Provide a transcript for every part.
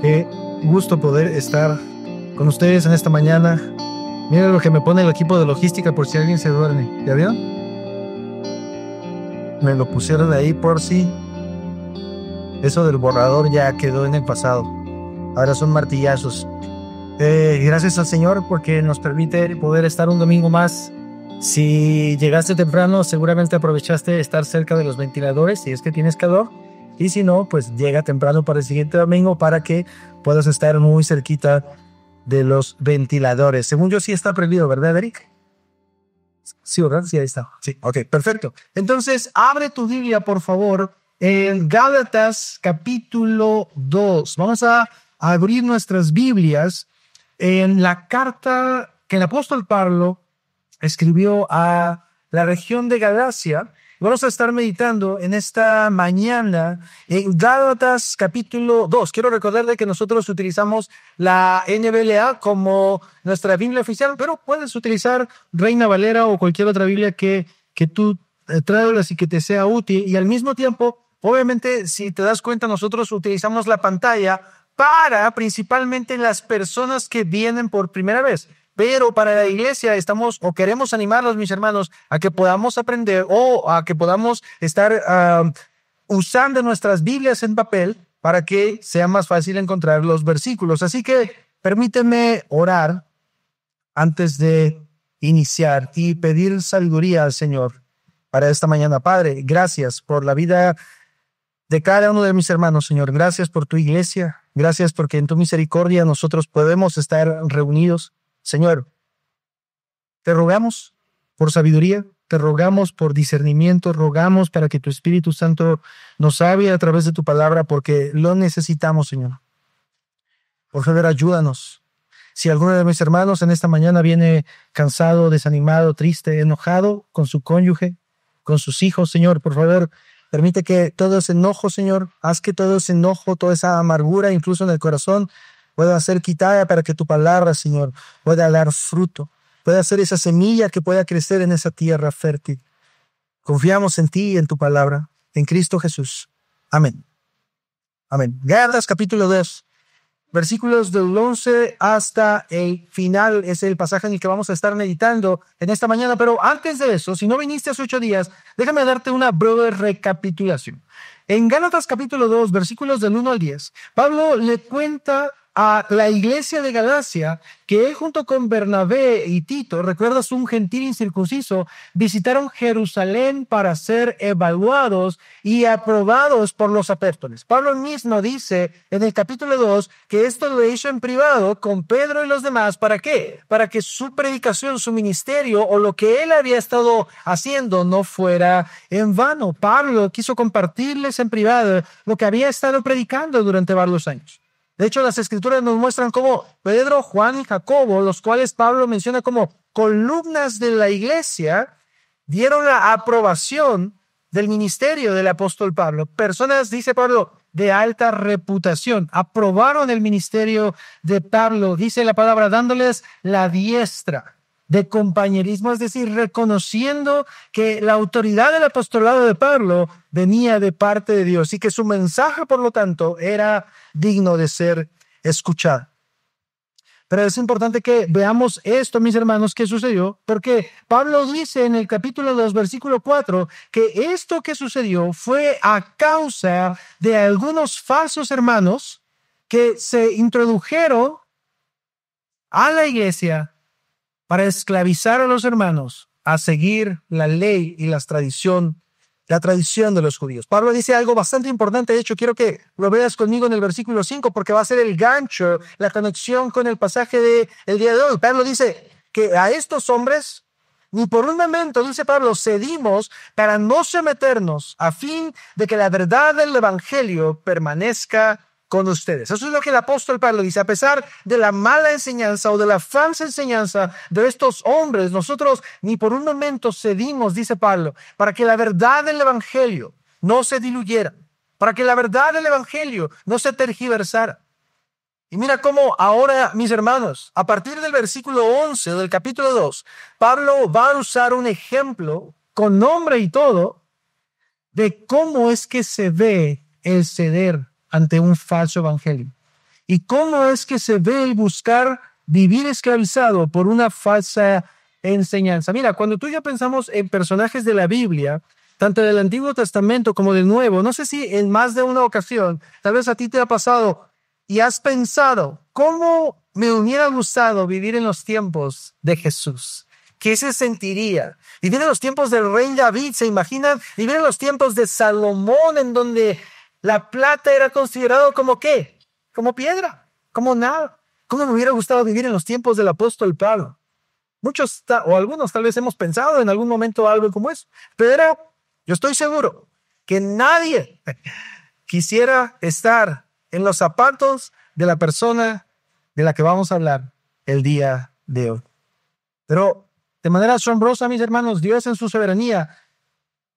Qué gusto poder estar con ustedes en esta mañana. Miren lo que me pone el equipo de logística por si alguien se duerme. ¿Ya vieron? Me lo pusieron ahí por si eso del borrador ya quedó en el pasado. Ahora son martillazos. Gracias al Señor porque nos permite poder estar un domingo más. Si llegaste temprano, seguramente aprovechaste estar cerca de los ventiladores, si es que tienes calor. Y si no, pues llega temprano para el siguiente domingo para que puedas estar muy cerquita de los ventiladores. Según yo, sí está prendido, ¿verdad, Eric? Sí, ¿verdad? Sí, ahí está. Sí, ok, perfecto. Entonces, abre tu Biblia, por favor, en Gálatas capítulo 2. Vamos a abrir nuestras Biblias en la carta que el apóstol Pablo escribió a la región de Galacia. Vamos a estar meditando en esta mañana en Gálatas capítulo 2. Quiero recordarle que nosotros utilizamos la NBLA como nuestra Biblia oficial, pero puedes utilizar Reina Valera o cualquier otra Biblia que tú traigas y que te sea útil. Y al mismo tiempo, obviamente, si te das cuenta, nosotros utilizamos la pantalla para principalmente las personas que vienen por primera vez. Pero para la iglesia estamos o queremos animarlos, mis hermanos, a que podamos aprender o a que podamos estar usando nuestras Biblias en papel para que sea más fácil encontrar los versículos. Así que permíteme orar antes de iniciar y pedir sabiduría al Señor para esta mañana. Padre, gracias por la vida de cada uno de mis hermanos, Señor. Gracias por tu iglesia. Gracias porque en tu misericordia nosotros podemos estar reunidos. Señor, te rogamos por sabiduría, te rogamos por discernimiento, rogamos para que tu Espíritu Santo nos hable a través de tu palabra porque lo necesitamos, Señor. Por favor, ayúdanos. Si alguno de mis hermanos en esta mañana viene cansado, desanimado, triste, enojado con su cónyuge, con sus hijos, Señor, por favor, permite que todo ese enojo, Señor, haz que todo ese enojo, toda esa amargura, incluso en el corazón, pueda ser quitada para que tu palabra, Señor, pueda dar fruto, pueda ser esa semilla que pueda crecer en esa tierra fértil. Confiamos en ti y en tu palabra, en Cristo Jesús. Amén. Amén. Gálatas capítulo 2, versículos del 11 hasta el final es el pasaje en el que vamos a estar meditando en esta mañana. Pero antes de eso, si no viniste hace 8 días, déjame darte una breve recapitulación. En Gálatas capítulo 2, versículos del 1 al 10, Pablo le cuenta a la iglesia de Galacia que él junto con Bernabé y Tito, recuerdas, un gentil incircunciso, visitaron Jerusalén para ser evaluados y aprobados por los apóstoles. Pablo mismo dice en el capítulo 2 que esto lo hizo en privado con Pedro y los demás. ¿Para qué? Para que su predicación, su ministerio o lo que él había estado haciendo no fuera en vano. Pablo quiso compartirles en privado lo que había estado predicando durante varios años. De hecho, las escrituras nos muestran cómo Pedro, Juan y Jacobo, los cuales Pablo menciona como columnas de la iglesia, dieron la aprobación del ministerio del apóstol Pablo. Personas, dice Pablo, de alta reputación, aprobaron el ministerio de Pablo, dice la palabra, dándoles la diestra de compañerismo, es decir, reconociendo que la autoridad del apostolado de Pablo venía de parte de Dios y que su mensaje, por lo tanto, era digno de ser escuchado. Pero es importante que veamos esto, mis hermanos, que sucedió, porque Pablo dice en el capítulo 2, versículo 4, que esto que sucedió fue a causa de algunos falsos hermanos que se introdujeron a la iglesia para esclavizar a los hermanos a seguir la ley y la tradición de los judíos. Pablo dice algo bastante importante. De hecho, quiero que lo veas conmigo en el versículo 5 porque va a ser el gancho, la conexión con el pasaje del día de hoy. Pablo dice que a estos hombres, ni por un momento, dice Pablo, cedimos para no someternos a fin de que la verdad del evangelio permanezca con ustedes. Eso es lo que el apóstol Pablo dice. A pesar de la mala enseñanza o de la falsa enseñanza de estos hombres, nosotros ni por un momento cedimos, dice Pablo, para que la verdad del evangelio no se diluyera, para que la verdad del evangelio no se tergiversara. Y mira cómo ahora, mis hermanos, a partir del versículo 11 del capítulo 2, Pablo va a usar un ejemplo con nombre y todo de cómo es que se ve el ceder ante un falso evangelio. y cómo es que se ve el buscar vivir esclavizado por una falsa enseñanza. Mira, cuando tú y yo pensamos en personajes de la Biblia, tanto del Antiguo Testamento como del Nuevo, no sé si en más de una ocasión, tal vez a ti te ha pasado y has pensado, ¿cómo me hubiera gustado vivir en los tiempos de Jesús? ¿Qué se sentiría? Vivir en los tiempos del rey David, ¿se imaginan? Vivir en los tiempos de Salomón, en donde la plata era considerado como ¿qué? Como piedra, como nada. ¿Cómo me hubiera gustado vivir en los tiempos del apóstol Pablo? Muchos o algunos tal vez hemos pensado en algún momento algo como eso, pero yo estoy seguro que nadie quisiera estar en los zapatos de la persona de la que vamos a hablar el día de hoy. Pero de manera asombrosa, mis hermanos, Dios en su soberanía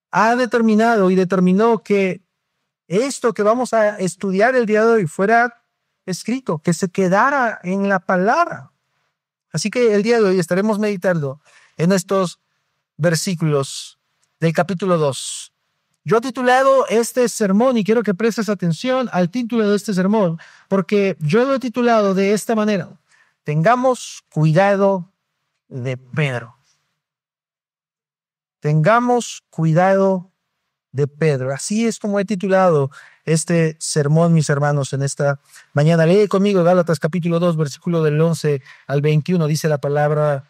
ha determinado y determinó que esto que vamos a estudiar el día de hoy fuera escrito, que se quedara en la palabra. Así que el día de hoy estaremos meditando en estos versículos del capítulo 2. Yo he titulado este sermón, y quiero que prestes atención al título de este sermón, porque yo lo he titulado de esta manera: tengamos cuidado de Pedro. Tengamos cuidado de Pedro. Así es como he titulado este sermón, mis hermanos, en esta mañana. Lee conmigo Gálatas capítulo 2, versículo del 11 al 21. Dice la palabra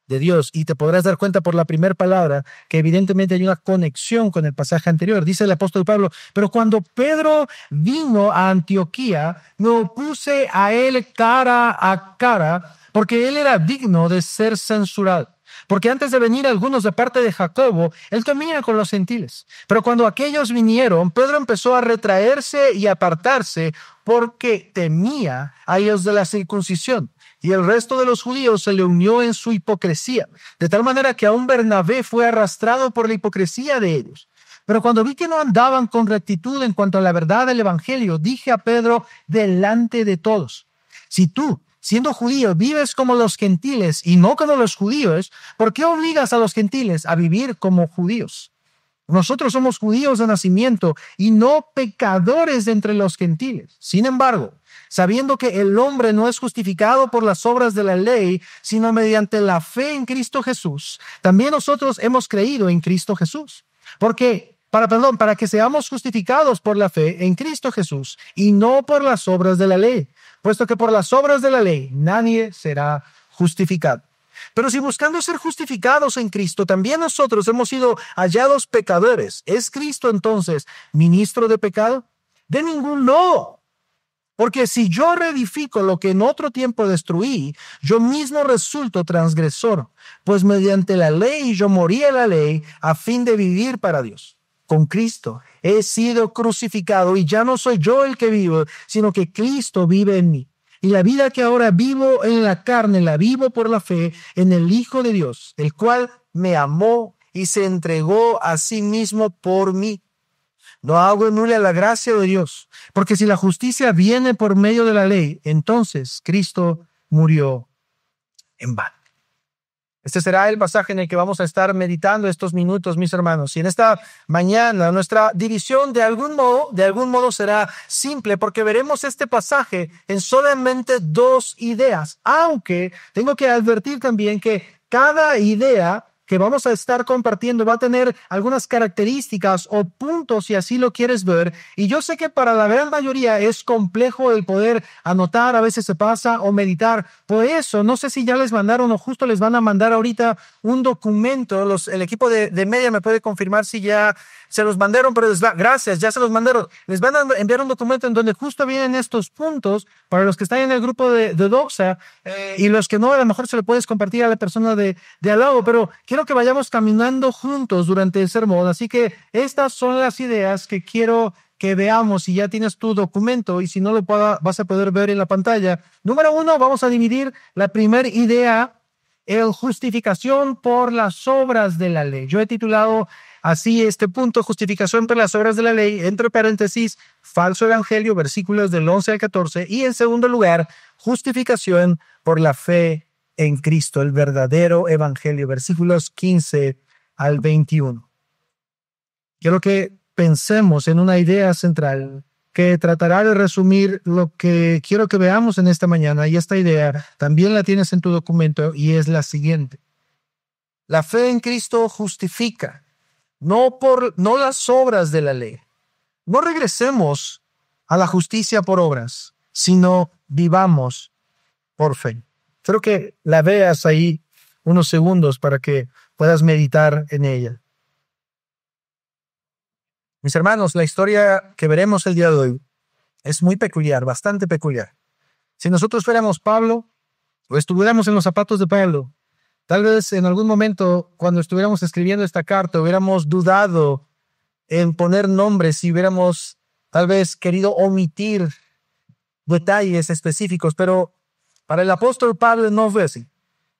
de Dios, y te podrás dar cuenta por la primera palabra que evidentemente hay una conexión con el pasaje anterior. Dice el apóstol Pablo: pero cuando Pedro vino a Antioquía, me opuse a él cara a cara, porque él era digno de ser censurado. Porque antes de venir algunos de parte de Jacobo, él comía con los gentiles. Pero cuando aquellos vinieron, Pedro empezó a retraerse y apartarse, porque temía a ellos de la circuncisión. Y el resto de los judíos se le unió en su hipocresía, de tal manera que aún Bernabé fue arrastrado por la hipocresía de ellos. Pero cuando vi que no andaban con rectitud en cuanto a la verdad del evangelio, dije a Pedro delante de todos: si tú, siendo judío, vives como los gentiles y no como los judíos, ¿por qué obligas a los gentiles a vivir como judíos? Nosotros somos judíos de nacimiento y no pecadores de entre los gentiles. Sin embargo, sabiendo que el hombre no es justificado por las obras de la ley, sino mediante la fe en Cristo Jesús, también nosotros hemos creído en Cristo Jesús. Para que seamos justificados por la fe en Cristo Jesús y no por las obras de la ley, puesto que por las obras de la ley nadie será justificado. Pero si buscando ser justificados en Cristo, también nosotros hemos sido hallados pecadores, ¿es Cristo entonces ministro de pecado? De ningún modo. Porque si yo reedifico lo que en otro tiempo destruí, yo mismo resulto transgresor, pues mediante la ley yo morí a la ley a fin de vivir para Dios. Con Cristo he sido crucificado, y ya no soy yo el que vivo, sino que Cristo vive en mí. Y la vida que ahora vivo en la carne, la vivo por la fe en el Hijo de Dios, el cual me amó y se entregó a sí mismo por mí. No hago nula la gracia de Dios, porque si la justicia viene por medio de la ley, entonces Cristo murió en vano. Este será el pasaje en el que vamos a estar meditando estos minutos, mis hermanos. Y en esta mañana nuestra división de algún modo será simple, porque veremos este pasaje en solamente dos ideas. Aunque tengo que advertir también que cada idea que vamos a estar compartiendo va a tener algunas características o puntos, si así lo quieres ver. Y yo sé que para la gran mayoría es complejo el poder anotar, a veces se pasa, o meditar. Por eso, no sé si ya les mandaron o justo les van a mandar ahorita un documento. El equipo de media me puede confirmar si ya se los mandaron, pero gracias, ya se los mandaron. Les van a enviar un documento en donde justo vienen estos puntos para los que están en el grupo de Doxa, y los que no, a lo mejor se lo puedes compartir a la persona de al lado, pero quiero que vayamos caminando juntos durante el sermón. Así que estas son las ideas que quiero que veamos. Si ya tienes tu documento, y si no lo vas a poder ver en la pantalla. Número 1, vamos a dividir la primera idea en justificación por las obras de la ley. Yo he titulado así este punto: justificación por las obras de la ley, entre paréntesis, falso evangelio, versículos del 11 al 14. Y en segundo lugar, justificación por la fe en Cristo, el verdadero evangelio, versículos 15 al 21. Quiero que pensemos en una idea central que tratará de resumir lo que quiero que veamos en esta mañana, y esta idea también la tienes en tu documento, y es la siguiente. La fe en Cristo justifica, no las obras de la ley. No regresemos a la justicia por obras, sino vivamos por fe. Quiero que la veas ahí unos segundos para que puedas meditar en ella. Mis hermanos, la historia que veremos el día de hoy es muy peculiar, bastante peculiar. Si nosotros fuéramos Pablo o estuviéramos en los zapatos de Pablo, tal vez en algún momento cuando estuviéramos escribiendo esta carta hubiéramos dudado en poner nombres y hubiéramos tal vez querido omitir detalles específicos, pero para el apóstol Pablo no fue así.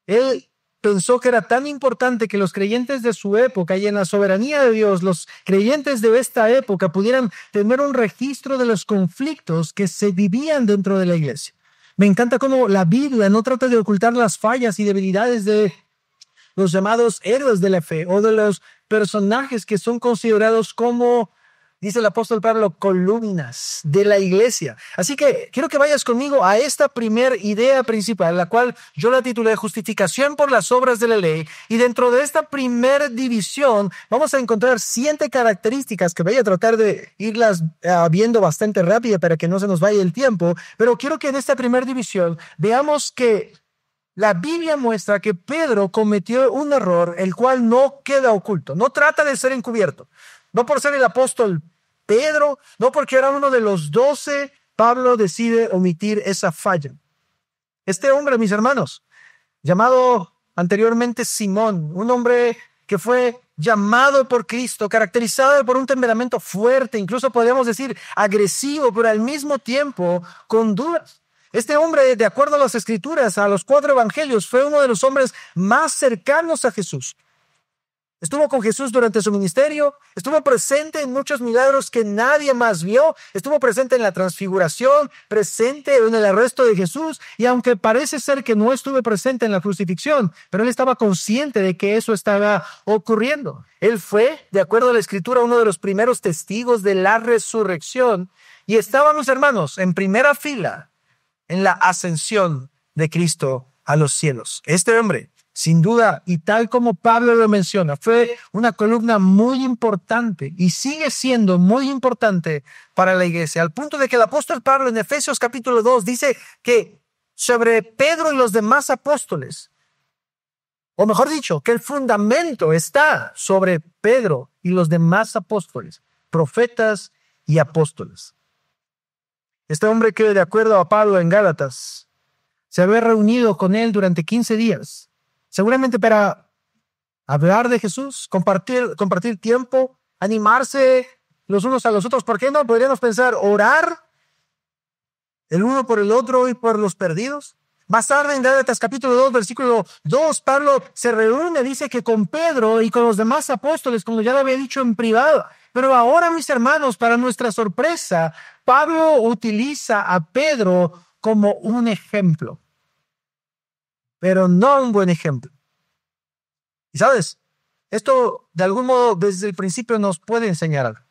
Él pensó que era tan importante que los creyentes de su época y en la soberanía de Dios, los creyentes de esta época pudieran tener un registro de los conflictos que se vivían dentro de la iglesia. Me encanta cómo la Biblia no trata de ocultar las fallas y debilidades de los llamados héroes de la fe o de los personajes que son considerados como, dice el apóstol Pablo, columnas de la iglesia. Así que quiero que vayas conmigo a esta primera idea principal, la cual yo la titulé Justificación por las obras de la ley. Y dentro de esta primera división vamos a encontrar 7 características que voy a tratar de irlas viendo bastante rápido para que no se nos vaya el tiempo. Pero quiero que en esta primera división veamos que la Biblia muestra que Pedro cometió un error, el cual no queda oculto, no trata de ser encubierto. No por ser el apóstol Pedro, no porque era uno de los 12, Pablo decide omitir esa falla. Este hombre, mis hermanos, llamado anteriormente Simón, un hombre que fue llamado por Cristo, caracterizado por un temperamento fuerte, incluso podríamos decir agresivo, pero al mismo tiempo con dudas. Este hombre, de acuerdo a las Escrituras, a los 4 evangelios, fue uno de los hombres más cercanos a Jesús. Estuvo con Jesús durante su ministerio, estuvo presente en muchos milagros que nadie más vio, estuvo presente en la transfiguración, presente en el arresto de Jesús, y aunque parece ser que no estuvo presente en la crucifixión, pero él estaba consciente de que eso estaba ocurriendo. Él fue, de acuerdo a la Escritura, uno de los primeros testigos de la resurrección, y estábamos, hermanos, en primera fila en la ascensión de Cristo a los cielos. Este hombre, sin duda, y tal como Pablo lo menciona, fue una columna muy importante y sigue siendo muy importante para la iglesia, al punto de que el apóstol Pablo en Efesios capítulo 2 dice que sobre Pedro y los demás apóstoles, o mejor dicho, que el fundamento está sobre Pedro y los demás apóstoles, profetas y apóstoles. Este hombre que, de acuerdo a Pablo en Gálatas, se había reunido con él durante 15 días, seguramente para hablar de Jesús, compartir tiempo, animarse los unos a los otros. ¿Por qué no? Podríamos pensar, orar el uno por el otro y por los perdidos. Más tarde en Gálatas capítulo 2, versículo 2, Pablo se reúne, dice que con Pedro y con los demás apóstoles, como ya lo había dicho en privado. Pero ahora, mis hermanos, para nuestra sorpresa, Pablo utiliza a Pedro como un ejemplo, pero no un buen ejemplo. Y sabes, esto de algún modo desde el principio nos puede enseñar algo.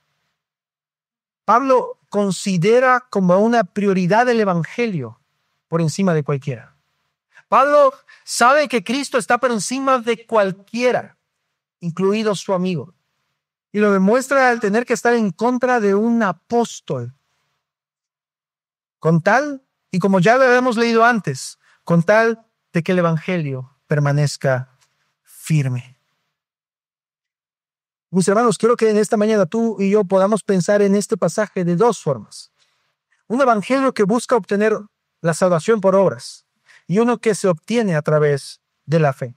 Pablo considera como una prioridad el evangelio por encima de cualquiera. Pablo sabe que Cristo está por encima de cualquiera, incluido su amigo. Y lo demuestra al tener que estar en contra de un apóstol. Con tal, y como ya lo habíamos leído antes, con tal de que el evangelio permanezca firme. Mis hermanos, quiero que en esta mañana tú y yo podamos pensar en este pasaje de 2 formas. Un evangelio que busca obtener la salvación por obras y uno que se obtiene a través de la fe.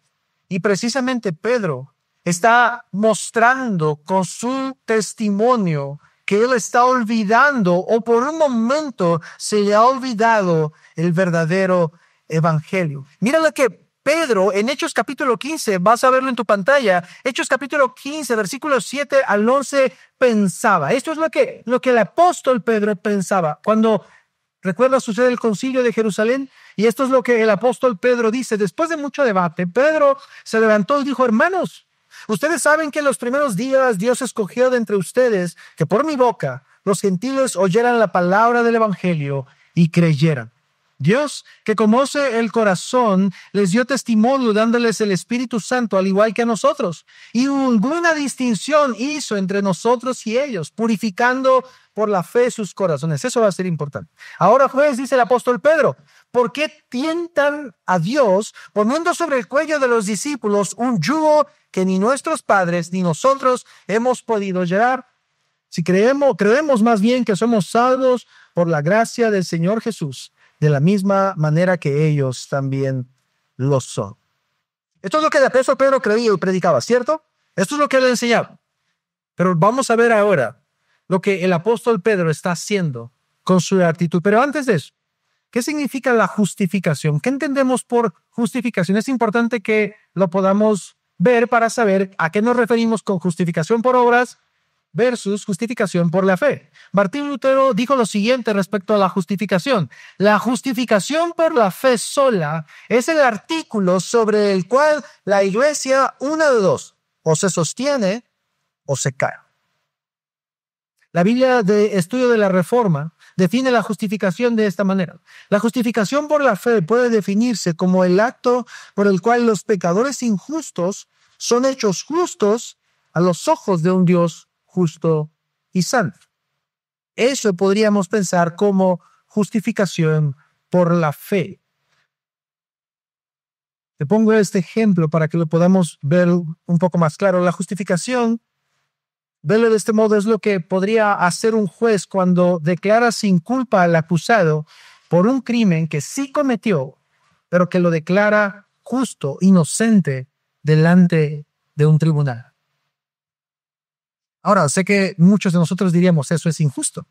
Y precisamente Pedro está mostrando con su testimonio que él está olvidando, o por un momento se le ha olvidado el verdadero evangelio. Mira lo que Pedro en Hechos capítulo 15, vas a verlo en tu pantalla, Hechos capítulo 15, versículos 7 al 11 pensaba. Esto es lo que el apóstol Pedro pensaba. Cuando, recuerda, sucede el concilio de Jerusalén, y esto es lo que el apóstol Pedro dice. Después de mucho debate, Pedro se levantó y dijo: hermanos, ustedes saben que en los primeros días Dios escogió de entre ustedes que por mi boca los gentiles oyeran la palabra del evangelio y creyeran. Dios, que conoce el corazón, les dio testimonio dándoles el Espíritu Santo, al igual que a nosotros. Y ninguna distinción hizo entre nosotros y ellos, purificando por la fe sus corazones. Eso va a ser importante. Ahora, pues, dice el apóstol Pedro, ¿por qué tientan a Dios poniendo sobre el cuello de los discípulos un yugo que ni nuestros padres ni nosotros hemos podido llevar? Si creemos más bien que somos salvos por la gracia del Señor Jesús, de la misma manera que ellos también lo son. Esto es lo que el apóstol Pedro creía y predicaba, ¿cierto? Esto es lo que él enseñaba. Pero vamos a ver ahora lo que el apóstol Pedro está haciendo con su actitud. Pero antes de eso, ¿qué significa la justificación? ¿Qué entendemos por justificación? Es importante que lo podamos ver para saber a qué nos referimos con justificación por obras versus justificación por la fe. Martín Lutero dijo lo siguiente respecto a la justificación. La justificación por la fe sola es el artículo sobre el cual la iglesia, una de dos, o se sostiene o se cae. La Biblia de Estudio de la Reforma define la justificación de esta manera. La justificación por la fe puede definirse como el acto por el cual los pecadores injustos son hechos justos a los ojos de un Dios justo y santo. Eso podríamos pensar como justificación por la fe. Te pongo este ejemplo para que lo podamos ver un poco más claro. La justificación, verlo de este modo, es lo que podría hacer un juez cuando declara sin culpa al acusado por un crimen que sí cometió, pero que lo declara justo, inocente, delante de un tribunal. Ahora, sé que muchos de nosotros diríamos, eso es injusto.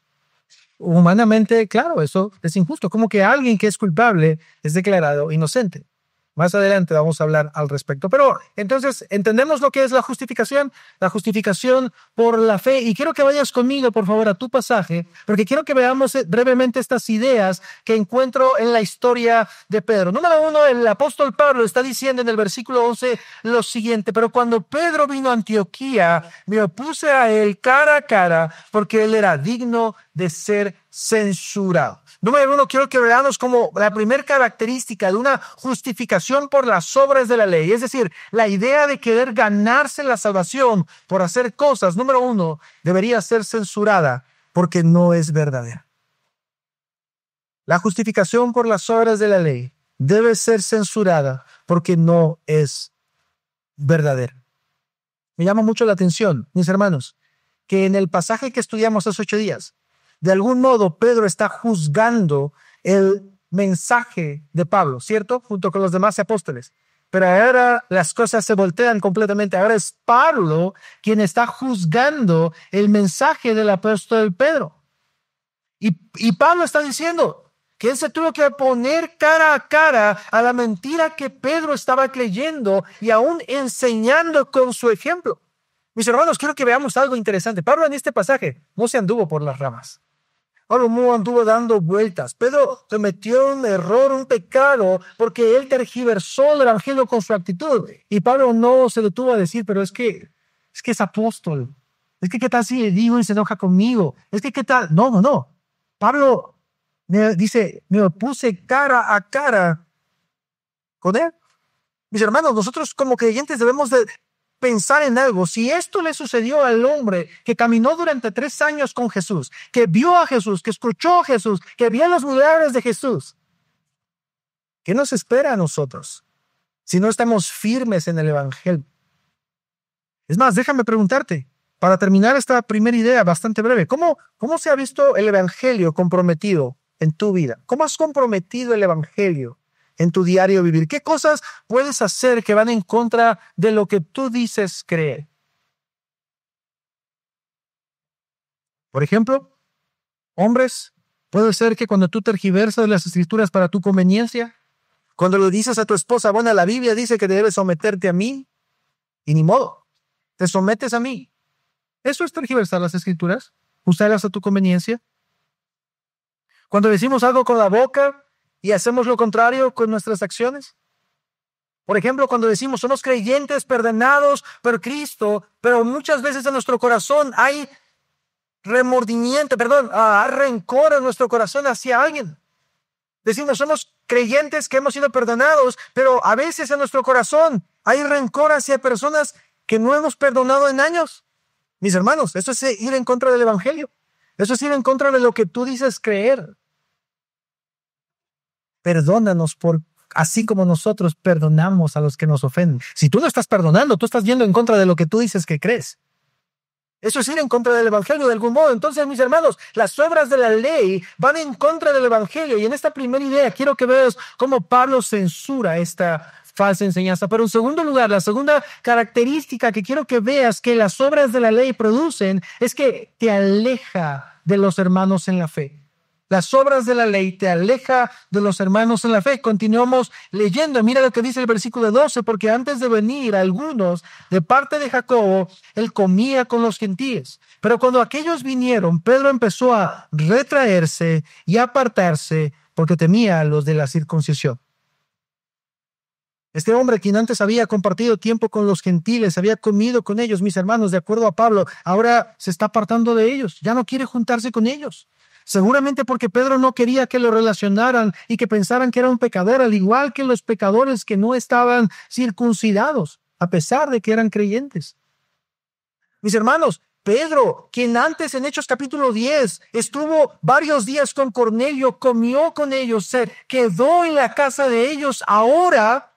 Humanamente, claro, eso es injusto. Como que alguien que es culpable es declarado inocente. Más adelante vamos a hablar al respecto. Pero entonces, ¿entendemos lo que es la justificación? La justificación por la fe. Y quiero que vayas conmigo, por favor, a tu pasaje, porque quiero que veamos brevemente estas ideas que encuentro en la historia de Pedro. Número uno, el apóstol Pablo está diciendo en el versículo 11 lo siguiente: pero cuando Pedro vino a Antioquía, me opuse a él cara a cara, porque él era digno de ser censurado. Número uno, quiero que veamos como la primera característica de una justificación por las obras de la ley, es decir, la idea de querer ganarse la salvación por hacer cosas, número uno, debería ser censurada porque no es verdadera. La justificación por las obras de la ley debe ser censurada porque no es verdadera. Me llama mucho la atención, mis hermanos, que en el pasaje que estudiamos hace 8 días, de algún modo Pedro está juzgando el mensaje de Pablo, ¿cierto? Junto con los demás apóstoles. Pero ahora las cosas se voltean completamente. Ahora es Pablo quien está juzgando el mensaje del apóstol Pedro. Y Pablo está diciendo que él se tuvo que poner cara a cara a la mentira que Pedro estaba creyendo y aún enseñando con su ejemplo. Mis hermanos, quiero que veamos algo interesante. Pablo en este pasaje no se anduvo por las ramas. Pablo no anduvo dando vueltas. Pedro cometió un error, un pecado, porque él tergiversó el evangelio con su actitud. Y Pablo no se detuvo a decir, pero es que es apóstol. Es que qué tal si le digo y se enoja conmigo. Es que qué tal. No. Pablo dice, me opuse cara a cara con él. Mis hermanos, nosotros como creyentes debemos de pensar en algo. Si esto le sucedió al hombre que caminó durante 3 años con Jesús, que vio a Jesús, que escuchó a Jesús, que vio los milagros de Jesús, ¿qué nos espera a nosotros si no estamos firmes en el evangelio? Es más, déjame preguntarte, para terminar esta primera idea bastante breve, ¿cómo se ha visto el evangelio comprometido en tu vida? ¿Cómo has comprometido el evangelio en tu diario vivir? ¿Qué cosas puedes hacer que van en contra de lo que tú dices creer? Por ejemplo, hombres, puede ser que cuando tú tergiversas las escrituras para tu conveniencia, cuando le dices a tu esposa, bueno, la Biblia dice que debes someterte a mí, y ni modo, te sometes a mí. ¿Eso es tergiversar las escrituras? ¿Usarlas a tu conveniencia? Cuando decimos algo con la boca y hacemos lo contrario con nuestras acciones. Por ejemplo, cuando decimos somos creyentes perdonados por Cristo, pero muchas veces en nuestro corazón hay remordimiento, rencor en nuestro corazón hacia alguien. Decimos, somos creyentes que hemos sido perdonados, pero a veces en nuestro corazón hay rencor hacia personas que no hemos perdonado en años. Mis hermanos, eso es ir en contra del evangelio. Eso es ir en contra de lo que tú dices creer. Perdónanos así como nosotros perdonamos a los que nos ofenden. Si tú no estás perdonando, tú estás yendo en contra de lo que tú dices que crees. Eso es ir en contra del evangelio de algún modo. Entonces, mis hermanos, las obras de la ley van en contra del evangelio. Y en esta primera idea quiero que veas cómo Pablo censura esta falsa enseñanza. Pero en segundo lugar, la segunda característica que quiero que veas que las obras de la ley producen es que te aleja de los hermanos en la fe. Las obras de la ley te aleja de los hermanos en la fe. Continuamos leyendo. Mira lo que dice el versículo 12. Porque antes de venir algunos de parte de Jacobo, él comía con los gentiles. Pero cuando aquellos vinieron, Pedro empezó a retraerse y a apartarse porque temía a los de la circuncisión. Este hombre, quien antes había compartido tiempo con los gentiles, había comido con ellos, mis hermanos, de acuerdo a Pablo, ahora se está apartando de ellos. Ya no quiere juntarse con ellos. Seguramente porque Pedro no quería que lo relacionaran y que pensaran que era un pecador, al igual que los pecadores que no estaban circuncidados, a pesar de que eran creyentes. Mis hermanos, Pedro, quien antes en Hechos capítulo 10 estuvo varios días con Cornelio, comió con ellos, se quedó en la casa de ellos, ahora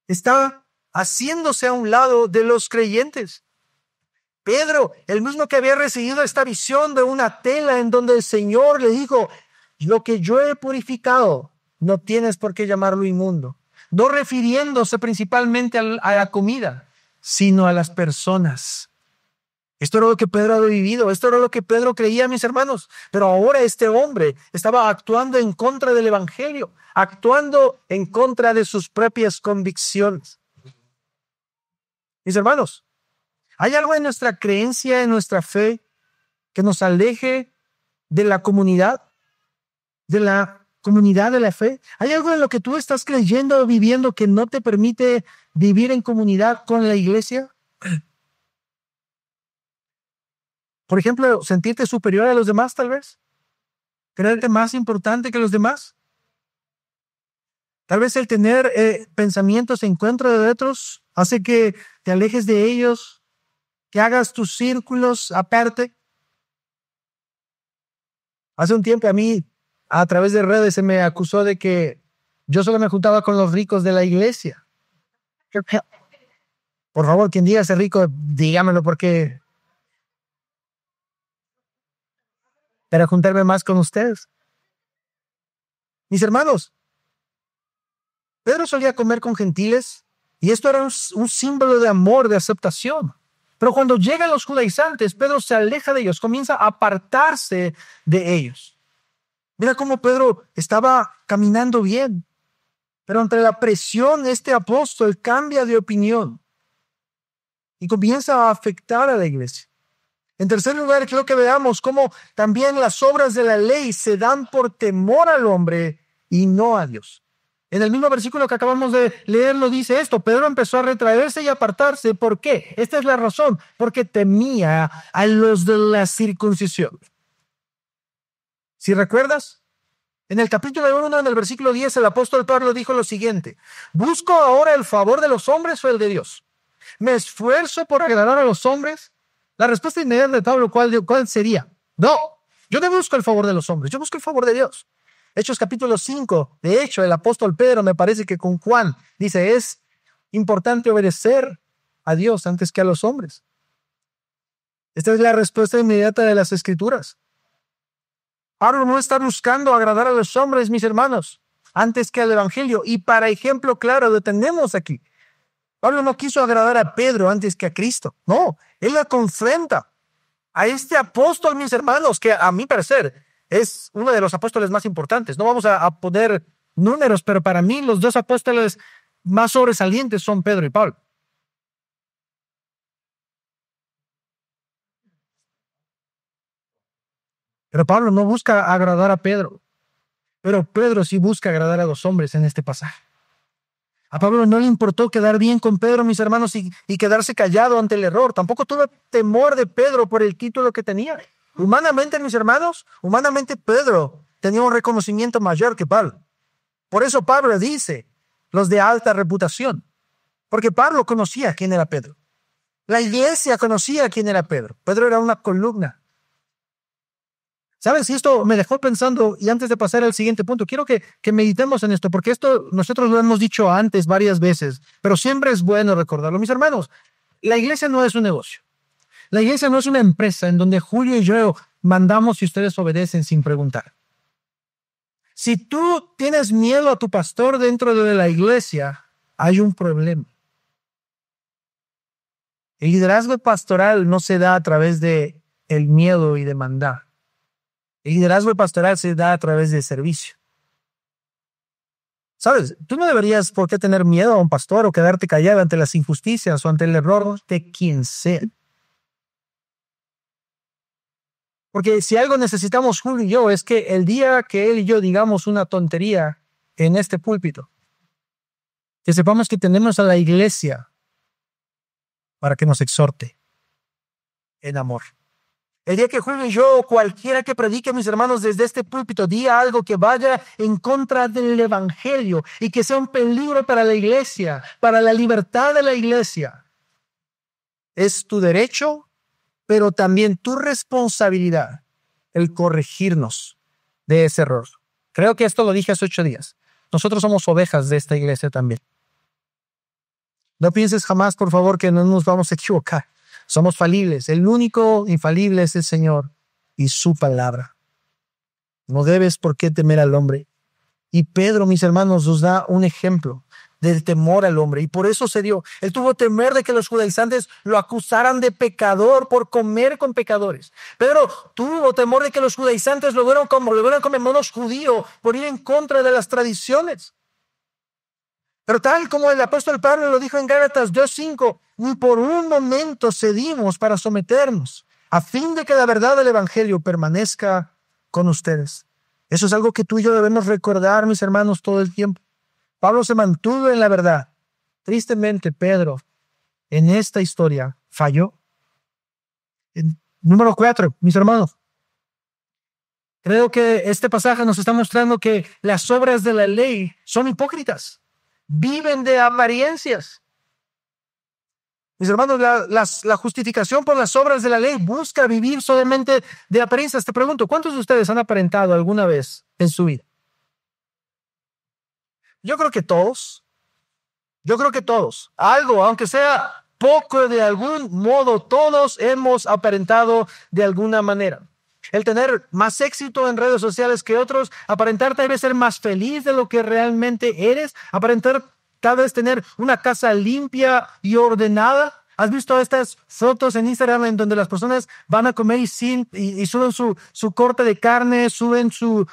está haciéndose a un lado de los creyentes. Pedro, el mismo que había recibido esta visión de una tela en donde el Señor le dijo, lo que yo he purificado, no tienes por qué llamarlo inmundo. No refiriéndose principalmente a la comida, sino a las personas. Esto era lo que Pedro había vivido, esto era lo que Pedro creía, mis hermanos. Pero ahora este hombre estaba actuando en contra del evangelio, actuando en contra de sus propias convicciones. Mis hermanos, ¿hay algo en nuestra creencia, en nuestra fe, que nos aleje de la comunidad de la fe? ¿Hay algo en lo que tú estás creyendo o viviendo que no te permite vivir en comunidad con la iglesia? Por ejemplo, sentirte superior a los demás, tal vez. Creerte más importante que los demás. Tal vez el tener pensamientos en contra de otros hace que te alejes de ellos, que hagas tus círculos aparte. Hace un tiempo a mí, a través de redes, se me acusó de que yo solo me juntaba con los ricos de la iglesia. Por favor, quien diga ser rico, dígamelo porque para juntarme más con ustedes. Mis hermanos, Pedro solía comer con gentiles y esto era un símbolo de amor, de aceptación. Pero cuando llegan los judaizantes, Pedro se aleja de ellos, comienza a apartarse de ellos. Mira cómo Pedro estaba caminando bien, pero ante la presión, este apóstol cambia de opinión y comienza a afectar a la iglesia. En tercer lugar, quiero que veamos cómo también las obras de la ley se dan por temor al hombre y no a Dios. En el mismo versículo que acabamos de leer lo dice esto. Pedro empezó a retraerse y apartarse. ¿Por qué? Esta es la razón. Porque temía a los de la circuncisión. Si recuerdas, en el capítulo 1, en el versículo 10, el apóstol Pablo dijo lo siguiente. ¿Busco ahora el favor de los hombres o el de Dios? ¿Me esfuerzo por agradar a los hombres? La respuesta inmediata de Pablo, ¿cuál sería? No, yo no busco el favor de los hombres, yo busco el favor de Dios. Hechos capítulo 5, de hecho, el apóstol Pedro, me parece que con Juan, dice, es importante obedecer a Dios antes que a los hombres. Esta es la respuesta inmediata de las Escrituras. Pablo no está buscando agradar a los hombres, mis hermanos, antes que al evangelio. Y para ejemplo claro, lo tenemos aquí. Pablo no quiso agradar a Pedro antes que a Cristo. No, él la confronta a este apóstol, mis hermanos, que a mi parecer es uno de los apóstoles más importantes. No vamos a poner números, pero para mí los dos apóstoles más sobresalientes son Pedro y Pablo. Pero Pablo no busca agradar a Pedro, pero Pedro sí busca agradar a los hombres en este pasaje. A Pablo no le importó quedar bien con Pedro, mis hermanos, y quedarse callado ante el error. Tampoco tuvo temor de Pedro por el título que tenía. Humanamente, mis hermanos, humanamente Pedro tenía un reconocimiento mayor que Pablo. Por eso Pablo dice, los de alta reputación. Porque Pablo conocía quién era Pedro. La iglesia conocía quién era Pedro. Pedro era una columna. ¿Sabes? Y esto me dejó pensando, y antes de pasar al siguiente punto, quiero que meditemos en esto, porque esto nosotros lo hemos dicho antes varias veces, pero siempre es bueno recordarlo. Mis hermanos, la iglesia no es un negocio. La iglesia no es una empresa en donde Julio y yo mandamos y ustedes obedecen sin preguntar. Si tú tienes miedo a tu pastor dentro de la iglesia, hay un problema. El liderazgo pastoral no se da a través de el miedo y de mandar. El liderazgo pastoral se da a través de servicio. ¿Sabes? Tú no deberías por qué tener miedo a un pastor o quedarte callado ante las injusticias o ante el error de quien sea. Porque si algo necesitamos Julio y yo es que el día que él y yo digamos una tontería en este púlpito, que sepamos que tenemos a la iglesia para que nos exhorte en amor. El día que Julio y yo, cualquiera que predique, mis hermanos, desde este púlpito, diga algo que vaya en contra del evangelio y que sea un peligro para la iglesia, para la libertad de la iglesia, es tu derecho, pero también tu responsabilidad el corregirnos de ese error. Creo que esto lo dije hace 8 días. Nosotros somos ovejas de esta iglesia también. No pienses jamás, por favor, que no nos vamos a equivocar. Somos falibles. El único infalible es el Señor y su palabra. No debes por qué temer al hombre. Y Pedro, mis hermanos, nos da un ejemplo del temor al hombre. Y por eso se dio. Él tuvo temor de que los judaizantes lo acusaran de pecador por comer con pecadores. Pedro tuvo temor de que los judaizantes lo vieran como monos judíos por ir en contra de las tradiciones. Pero tal como el apóstol Pablo lo dijo en Gálatas 2:5, ni por un momento cedimos para someternos, a fin de que la verdad del evangelio permanezca con ustedes. Eso es algo que tú y yo debemos recordar, mis hermanos, todo el tiempo. Pablo se mantuvo en la verdad. Tristemente, Pedro, en esta historia, falló. Número 4, mis hermanos. Creo que este pasaje nos está mostrando que las obras de la ley son hipócritas. Viven de apariencias. Mis hermanos, la justificación por las obras de la ley busca vivir solamente de apariencias. Te pregunto, ¿cuántos de ustedes han aparentado alguna vez en su vida? Yo creo que todos. Algo, aunque sea poco, de algún modo, todos hemos aparentado de alguna manera. El tener más éxito en redes sociales que otros, aparentar tal vez ser más feliz de lo que realmente eres, aparentar tal vez tener una casa limpia y ordenada. ¿Has visto estas fotos en Instagram en donde las personas van a comer y suben su corte de carne, suben su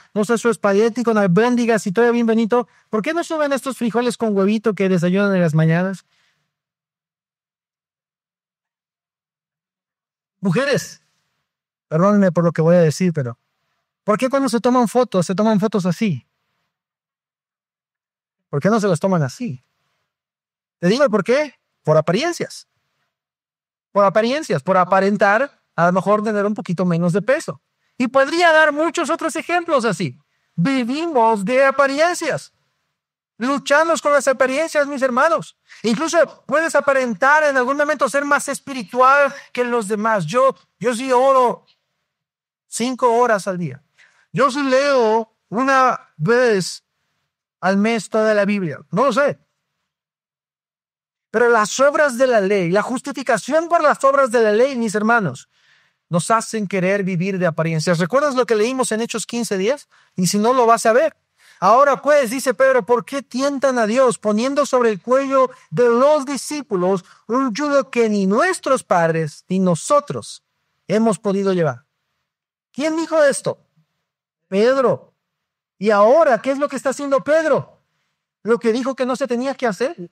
espagueti con albóndigas y todo bien bonito? ¿Por qué no suben estos frijoles con huevito que desayunan en las mañanas? Mujeres, perdónenme por lo que voy a decir, pero ¿por qué cuando se toman fotos así? ¿Por qué no se las toman así? Te digo por qué. Por apariencias, por aparentar a lo mejor tener un poquito menos de peso. Y podría dar muchos otros ejemplos así. Vivimos de apariencias. Luchamos con las apariencias, mis hermanos. Incluso puedes aparentar en algún momento ser más espiritual que los demás. Yo sí oro 5 horas al día. Yo sí leo una vez al mes toda la Biblia. No lo sé. Pero las obras de la ley, la justificación por las obras de la ley, mis hermanos, nos hacen querer vivir de apariencias. ¿Recuerdas lo que leímos en Hechos 15:10? Y si no, lo vas a ver. Ahora pues, dice Pedro, ¿por qué tientan a Dios poniendo sobre el cuello de los discípulos un yugo que ni nuestros padres ni nosotros hemos podido llevar? ¿Quién dijo esto? Pedro. ¿Y ahora qué es lo que está haciendo Pedro? Lo que dijo que no se tenía que hacer.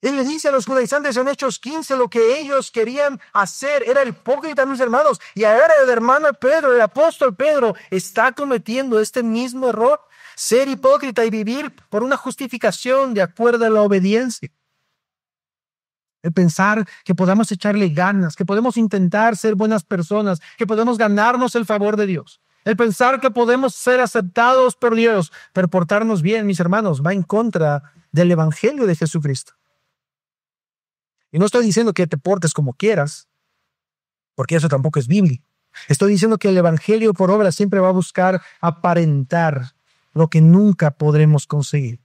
Él le dice a los judaizantes en Hechos 15 lo que ellos querían hacer. Era hipócrita, mis hermanos. Y ahora el hermano Pedro, el apóstol Pedro, está cometiendo este mismo error. Ser hipócrita y vivir por una justificación de acuerdo a la obediencia. El pensar que podamos echarle ganas, que podemos intentar ser buenas personas, que podemos ganarnos el favor de Dios. El pensar que podemos ser aceptados por Dios, pero portarnos bien, mis hermanos, va en contra del Evangelio de Jesucristo. Y no estoy diciendo que te portes como quieras, porque eso tampoco es bíblico. Estoy diciendo que el Evangelio por obra siempre va a buscar aparentar lo que nunca podremos conseguir.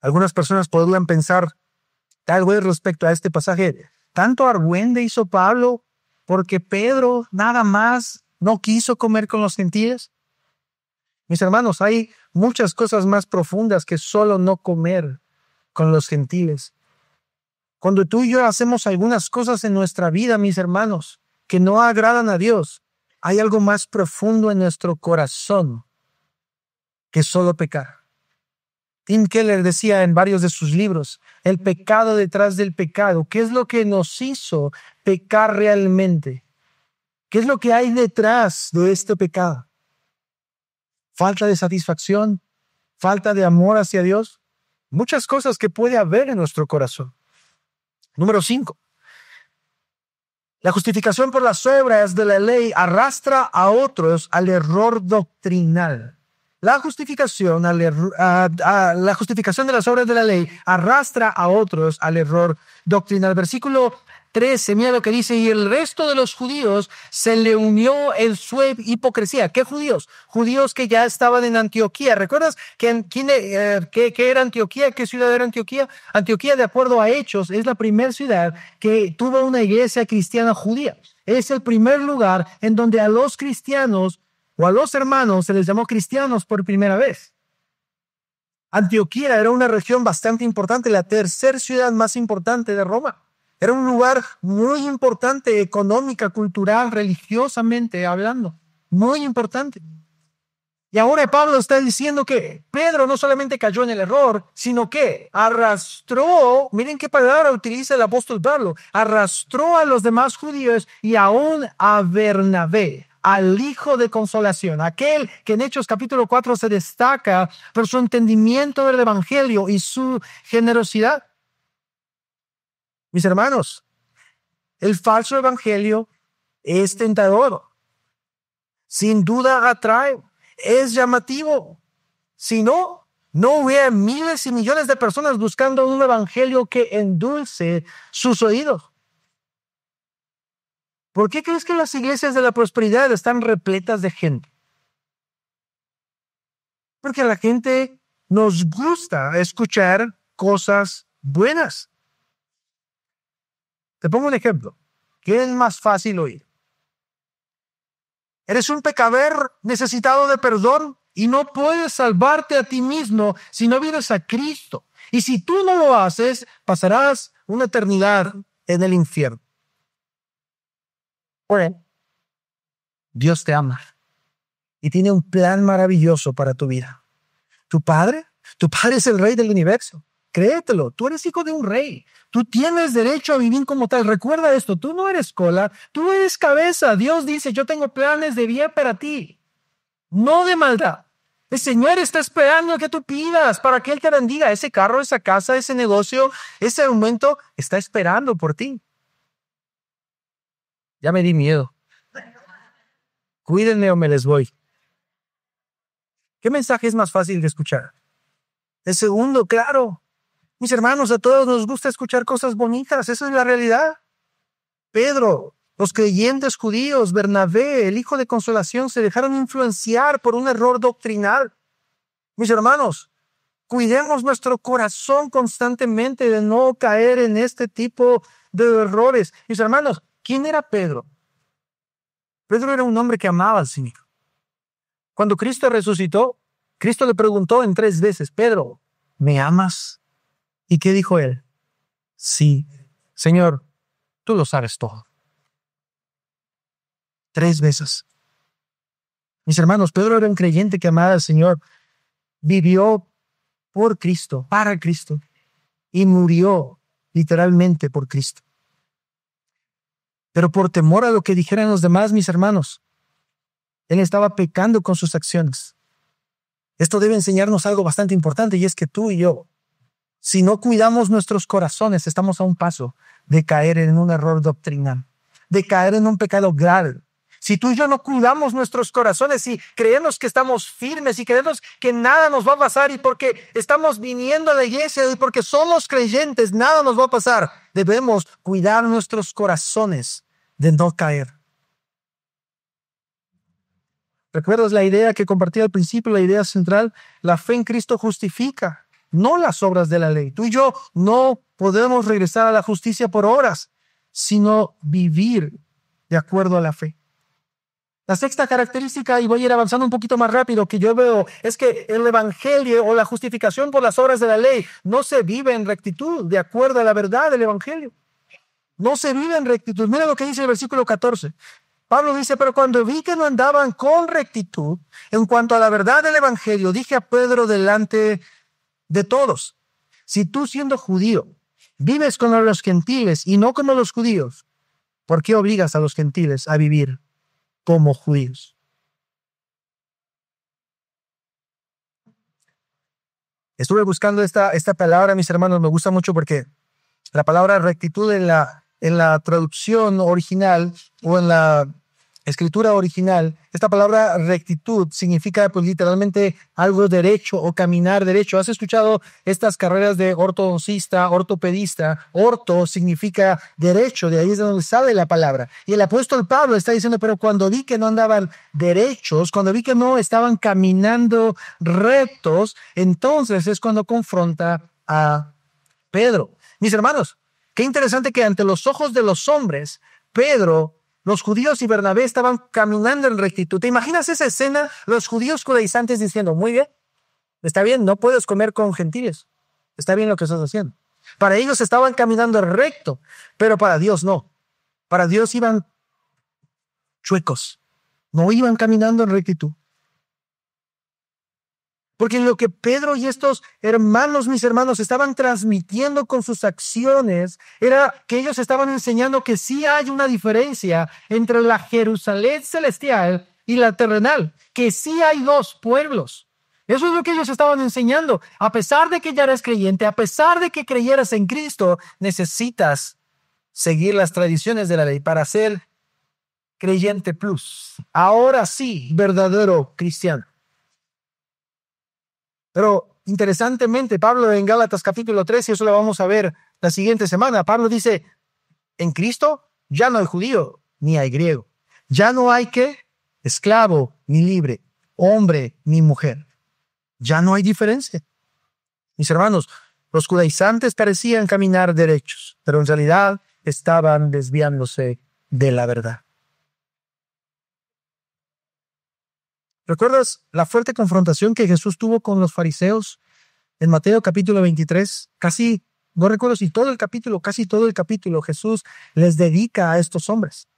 Algunas personas podrían pensar, tal vez respecto a este pasaje, tanto argüende hizo Pablo porque Pedro nada más no quiso comer con los gentiles. Mis hermanos, hay muchas cosas más profundas que solo no comer con los gentiles. Cuando tú y yo hacemos algunas cosas en nuestra vida, mis hermanos, que no agradan a Dios, hay algo más profundo en nuestro corazón que solo pecar. Tim Keller decía en varios de sus libros, el pecado detrás del pecado. ¿Qué es lo que nos hizo pecar realmente? ¿Qué es lo que hay detrás de este pecado? Falta de satisfacción, falta de amor hacia Dios. Muchas cosas que puede haber en nuestro corazón. Número 5. La justificación por las obras de la ley arrastra a otros al error doctrinal. La justificación de las obras de la ley arrastra a otros al error doctrinal. Versículo 13, mira lo que dice: y el resto de los judíos se le unió en su hipocresía. ¿Qué judíos? Judíos que ya estaban en Antioquía. ¿Recuerdas qué era Antioquía? ¿Qué ciudad era Antioquía? Antioquía, de acuerdo a Hechos, es la primera ciudad que tuvo una iglesia cristiana judía. Es el primer lugar en donde a los cristianos o a los hermanos se les llamó cristianos por primera vez. Antioquía era una región bastante importante, la tercera ciudad más importante de Roma. Era un lugar muy importante, económica, cultural, religiosamente hablando. Muy importante. Y ahora Pablo está diciendo que Pedro no solamente cayó en el error, sino que arrastró, miren qué palabra utiliza el apóstol Pablo, arrastró a los demás judíos y aún a Bernabé, al hijo de consolación, aquel que en Hechos capítulo 4 se destaca por su entendimiento del evangelio y su generosidad. Mis hermanos, el falso evangelio es tentador. Sin duda atrae, es llamativo. Si no, no hubiera miles y millones de personas buscando un evangelio que endulce sus oídos. ¿Por qué crees que las iglesias de la prosperidad están repletas de gente? Porque a la gente nos gusta escuchar cosas buenas. Te pongo un ejemplo. ¿Qué es más fácil oír? Eres un pecador necesitado de perdón y no puedes salvarte a ti mismo si no vienes a Cristo. Y si tú no lo haces, pasarás una eternidad en el infierno. Bueno, Dios te ama y tiene un plan maravilloso para tu vida. Tu Padre es el Rey del universo. Créetelo, tú eres hijo de un rey. Tú tienes derecho a vivir como tal. Recuerda esto, tú no eres cola, tú eres cabeza. Dios dice, yo tengo planes de bien para ti, no de maldad. El Señor está esperando que tú pidas para que Él te bendiga. Ese carro, esa casa, ese negocio, ese aumento está esperando por ti. Ya me di miedo. Cuídenme o me les voy. ¿Qué mensaje es más fácil de escuchar? El segundo, claro. Mis hermanos, a todos nos gusta escuchar cosas bonitas. Esa es la realidad. Pedro, los creyentes judíos, Bernabé, el hijo de consolación, se dejaron influenciar por un error doctrinal. Mis hermanos, cuidemos nuestro corazón constantemente de no caer en este tipo de errores. Mis hermanos, ¿quién era Pedro? Pedro era un hombre que amaba al Señor. Cuando Cristo resucitó, Cristo le preguntó en 3 veces, Pedro, ¿me amas? ¿Y qué dijo él? Sí, Señor, tú lo sabes todo. 3 veces. Mis hermanos, Pedro era un creyente que amaba al Señor. Vivió por Cristo, para Cristo, y murió literalmente por Cristo. Pero por temor a lo que dijeran los demás, mis hermanos, él estaba pecando con sus acciones. Esto debe enseñarnos algo bastante importante, y es que tú y yo, si no cuidamos nuestros corazones, estamos a un paso de caer en un error doctrinal, de caer en un pecado grave. Si tú y yo no cuidamos nuestros corazones y creemos que estamos firmes y creemos que nada nos va a pasar, y porque estamos viniendo a la iglesia y porque somos creyentes, nada nos va a pasar, debemos cuidar nuestros corazones de no caer. ¿Recuerdas la idea que compartí al principio, la idea central? La fe en Cristo justifica, no las obras de la ley. Tú y yo no podemos regresar a la justicia por obras, sino vivir de acuerdo a la fe. La sexta característica, y voy a ir avanzando un poquito más rápido, que yo veo es que el evangelio o la justificación por las obras de la ley no se vive en rectitud, de acuerdo a la verdad del evangelio. No se vive en rectitud. Mira lo que dice el versículo 14. Pablo dice: pero cuando vi que no andaban con rectitud en cuanto a la verdad del evangelio, dije a Pedro delante de todos: si tú, siendo judío, vives como los gentiles y no como los judíos, ¿por qué obligas a los gentiles a vivir como judíos? Estuve buscando esta palabra, mis hermanos. Me gusta mucho porque la palabra rectitud en la traducción original o en la escritura original, esta palabra rectitud significa pues literalmente algo derecho o caminar derecho. ¿Has escuchado estas carreras de ortodoncista, ortopedista? Orto significa derecho, de ahí es de donde sale la palabra. Y el apóstol Pablo está diciendo: pero cuando vi que no andaban derechos, cuando vi que no estaban caminando rectos, entonces es cuando confronta a Pedro. Mis hermanos, qué interesante que ante los ojos de los hombres, Pedro, los judíos y Bernabé estaban caminando en rectitud. ¿Te imaginas esa escena? Los judíos judaizantes diciendo: muy bien, está bien, no puedes comer con gentiles. Está bien lo que estás haciendo. Para ellos estaban caminando recto, pero para Dios no. Para Dios iban chuecos. No iban caminando en rectitud. Porque lo que Pedro y estos hermanos, mis hermanos, estaban transmitiendo con sus acciones era que ellos estaban enseñando que sí hay una diferencia entre la Jerusalén celestial y la terrenal, que sí hay dos pueblos. Eso es lo que ellos estaban enseñando. A pesar de que ya eres creyente, a pesar de que creyeras en Cristo, necesitas seguir las tradiciones de la ley para ser creyente plus. Ahora sí, verdadero cristiano. Pero interesantemente, Pablo en Gálatas capítulo 3, y eso lo vamos a ver la siguiente semana, Pablo dice: en Cristo ya no hay judío ni hay griego, ya no hay ¿qué? Esclavo ni libre, hombre ni mujer, ya no hay diferencia. Mis hermanos, los judaizantes parecían caminar derechos, pero en realidad estaban desviándose de la verdad. ¿Recuerdas la fuerte confrontación que Jesús tuvo con los fariseos en Mateo capítulo 23? Casi, no recuerdo si todo el capítulo, casi todo el capítulo, Jesús les dedica a estos hombres.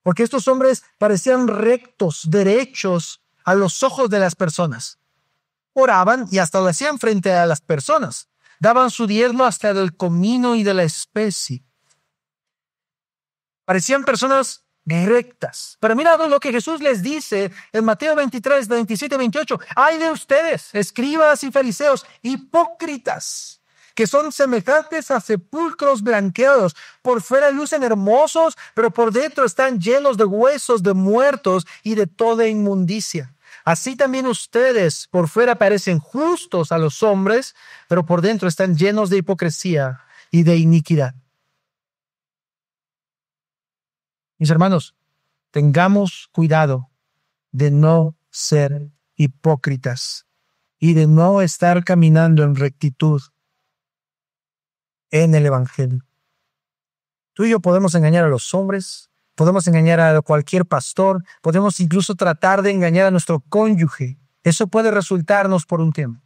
Porque estos hombres parecían rectos, derechos a los ojos de las personas. Oraban y hasta lo hacían frente a las personas. Daban su diezmo hasta del comino y de la especie. Parecían personas rectas. Pero mira lo que Jesús les dice en Mateo 23, 27 y 28. ¡Ay de ustedes, escribas y fariseos, hipócritas, que son semejantes a sepulcros blanqueados! Por fuera lucen hermosos, pero por dentro están llenos de huesos de muertos y de toda inmundicia. Así también ustedes por fuera parecen justos a los hombres, pero por dentro están llenos de hipocresía y de iniquidad. Mis hermanos, tengamos cuidado de no ser hipócritas y de no estar caminando en rectitud en el evangelio. Tú y yo podemos engañar a los hombres, podemos engañar a cualquier pastor, podemos incluso tratar de engañar a nuestro cónyuge. Eso puede resultarnos por un tiempo,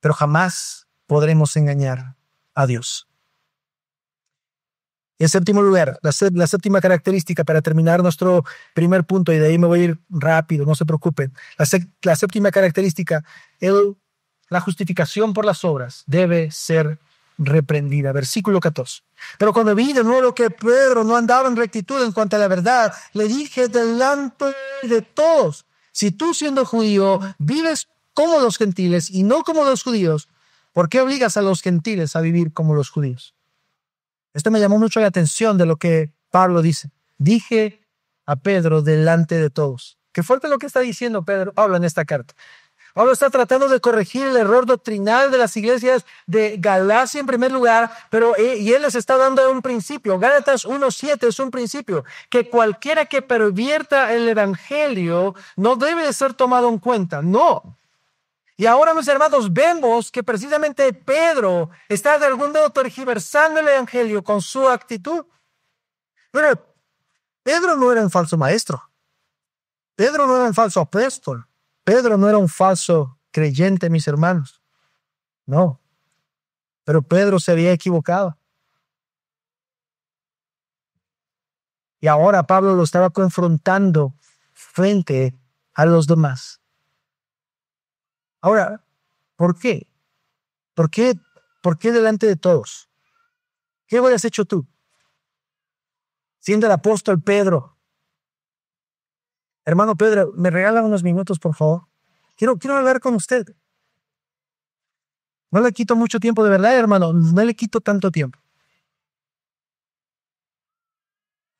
pero jamás podremos engañar a Dios. En séptimo lugar, la séptima característica para terminar nuestro primer punto, y de ahí me voy a ir rápido, no se preocupen. La séptima característica, la justificación por las obras debe ser reprendida. Versículo 14. Pero cuando vi de nuevo que Pedro no andaba en rectitud en cuanto a la verdad, le dije delante de todos: si tú, siendo judío, vives como los gentiles y no como los judíos, ¿por qué obligas a los gentiles a vivir como los judíos? Esto me llamó mucho la atención de lo que Pablo dice. Dije a Pedro delante de todos. Qué fuerte lo que está diciendo Pablo en esta carta. Pablo está tratando de corregir el error doctrinal de las iglesias de Galacia en primer lugar, y él les está dando un principio. Gálatas 1:7 es un principio, que cualquiera que pervierta el evangelio no debe de ser tomado en cuenta. No. Y ahora, mis hermanos, vemos que precisamente Pedro está de algún modo tergiversando el evangelio con su actitud. Pero Pedro no era un falso maestro. Pedro no era un falso apóstol. Pedro no era un falso creyente, mis hermanos. No. Pero Pedro se había equivocado. Y ahora Pablo lo estaba confrontando frente a los demás. Ahora, ¿por qué? ¿Por qué delante de todos? ¿Qué hubieras hecho tú? Siendo el apóstol Pedro. Hermano Pedro, ¿me regala unos minutos, por favor? Quiero hablar con usted. No le quito mucho tiempo, de verdad, hermano. No le quito tanto tiempo.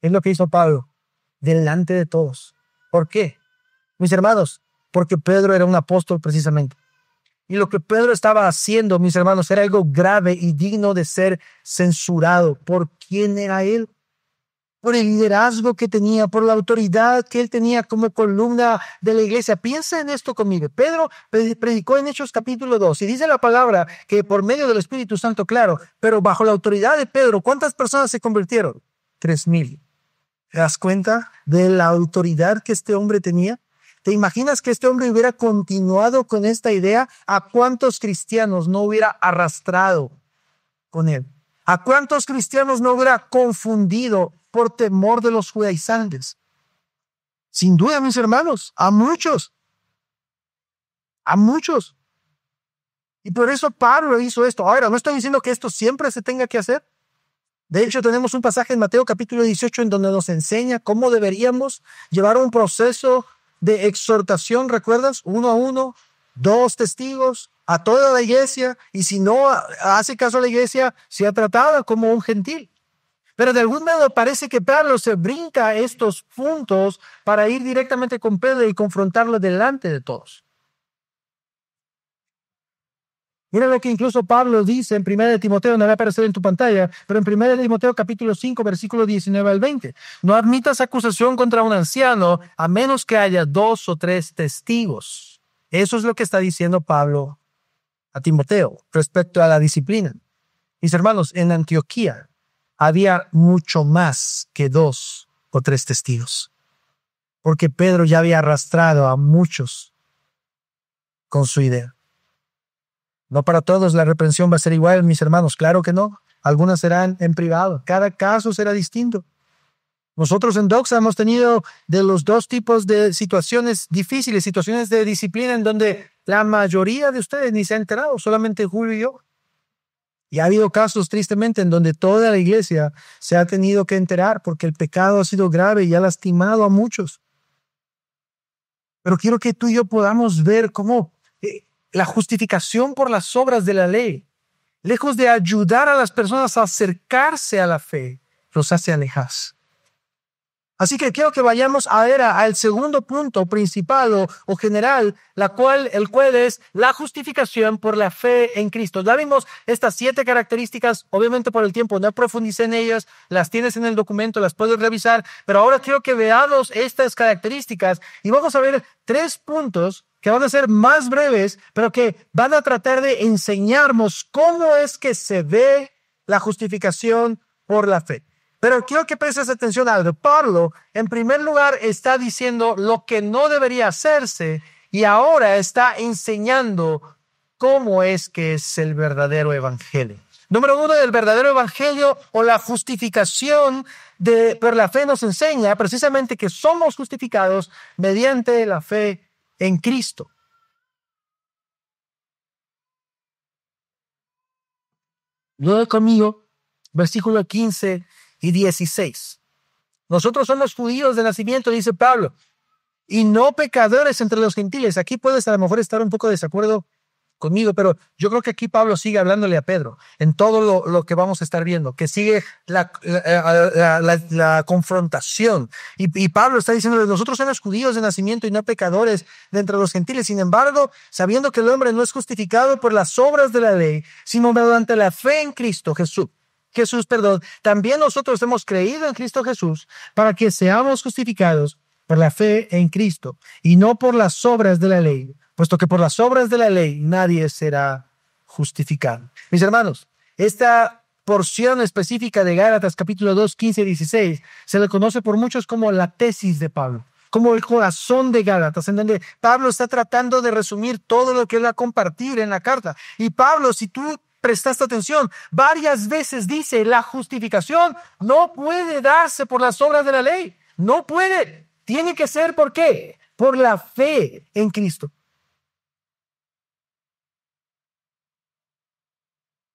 Es lo que hizo Pablo. Delante de todos. ¿Por qué? Mis hermanos, porque Pedro era un apóstol precisamente. Y lo que Pedro estaba haciendo, mis hermanos, era algo grave y digno de ser censurado. ¿Por quién era él? Por el liderazgo que tenía, por la autoridad que él tenía como columna de la iglesia. Piensa en esto conmigo. Pedro predicó en Hechos capítulo 2 y dice la palabra que por medio del Espíritu Santo, claro, pero bajo la autoridad de Pedro, ¿cuántas personas se convirtieron? 3,000. ¿Te das cuenta de la autoridad que este hombre tenía? ¿Te imaginas que este hombre hubiera continuado con esta idea? ¿A cuántos cristianos no hubiera arrastrado con él? ¿A cuántos cristianos no hubiera confundido por temor de los judaizantes? Sin duda, mis hermanos, a muchos. A muchos. Y por eso Pablo hizo esto. Ahora, no estoy diciendo que esto siempre se tenga que hacer. De hecho, tenemos un pasaje en Mateo capítulo 18 en donde nos enseña cómo deberíamos llevar un proceso de exhortación, ¿recuerdas? 1 a 1, 2 testigos, a toda la iglesia, y si no hace caso a la iglesia, sea tratada como un gentil. Pero de algún modo parece que Pablo se brinca estos puntos para ir directamente con Pedro y confrontarlo delante de todos. Mira lo que incluso Pablo dice en 1 de Timoteo, no va a aparecer en tu pantalla, pero en 1 de Timoteo capítulo 5, versículo 19 al 20. No admitas acusación contra un anciano a menos que haya 2 o 3 testigos. Eso es lo que está diciendo Pablo a Timoteo respecto a la disciplina. Mis hermanos, en Antioquía había mucho más que 2 o 3 testigos, porque Pedro ya había arrastrado a muchos con su idea. No para todos la reprensión va a ser igual, mis hermanos, claro que no. Algunas serán en privado, cada caso será distinto. Nosotros en Doxa hemos tenido de los 2 tipos de situaciones difíciles, situaciones de disciplina en donde la mayoría de ustedes ni se ha enterado, solamente Julio y yo. Y ha habido casos, tristemente, en donde toda la iglesia se ha tenido que enterar porque el pecado ha sido grave y ha lastimado a muchos. Pero quiero que tú y yo podamos ver cómo la justificación por las obras de la ley, lejos de ayudar a las personas a acercarse a la fe, los hace alejar. Así que quiero que vayamos a ver al segundo punto principal o general, el cual es la justificación por la fe en Cristo. Ya vimos estas 7 características, obviamente por el tiempo no profundicé en ellas, las tienes en el documento, las puedes revisar, pero ahora quiero que veamos estas características y vamos a ver 3 puntos que van a ser más breves, pero que van a tratar de enseñarnos cómo es que se ve la justificación por la fe. Pero quiero que prestes atención a algo. Pablo, en primer lugar, está diciendo lo que no debería hacerse y ahora está enseñando cómo es que es el verdadero evangelio. Número 1, el verdadero evangelio o la justificación por la fe nos enseña precisamente que somos justificados mediante la fe en Cristo. Luego conmigo, versículo 15 y 16. Nosotros somos judíos de nacimiento, dice Pablo, y no pecadores entre los gentiles. Aquí puedes a lo mejor estar un poco de desacuerdo conmigo, pero yo creo que aquí Pablo sigue hablándole a Pedro en todo lo que vamos a estar viendo, que sigue la confrontación. Y Pablo está diciendo, nosotros somos judíos de nacimiento y no pecadores de entre los gentiles. Sin embargo, sabiendo que el hombre no es justificado por las obras de la ley, sino mediante la fe en Cristo Jesús. También nosotros hemos creído en Cristo Jesús para que seamos justificados por la fe en Cristo y no por las obras de la ley, puesto que por las obras de la ley nadie será justificado. Mis hermanos, esta porción específica de Gálatas capítulo 2, 15 y 16 se le conoce por muchos como la tesis de Pablo, como el corazón de Gálatas, en donde Pablo está tratando de resumir todo lo que él va a compartir en la carta. Y Pablo, si tú prestaste atención, varias veces dice, la justificación no puede darse por las obras de la ley. No puede. Tiene que ser, ¿por qué? Por la fe en Cristo.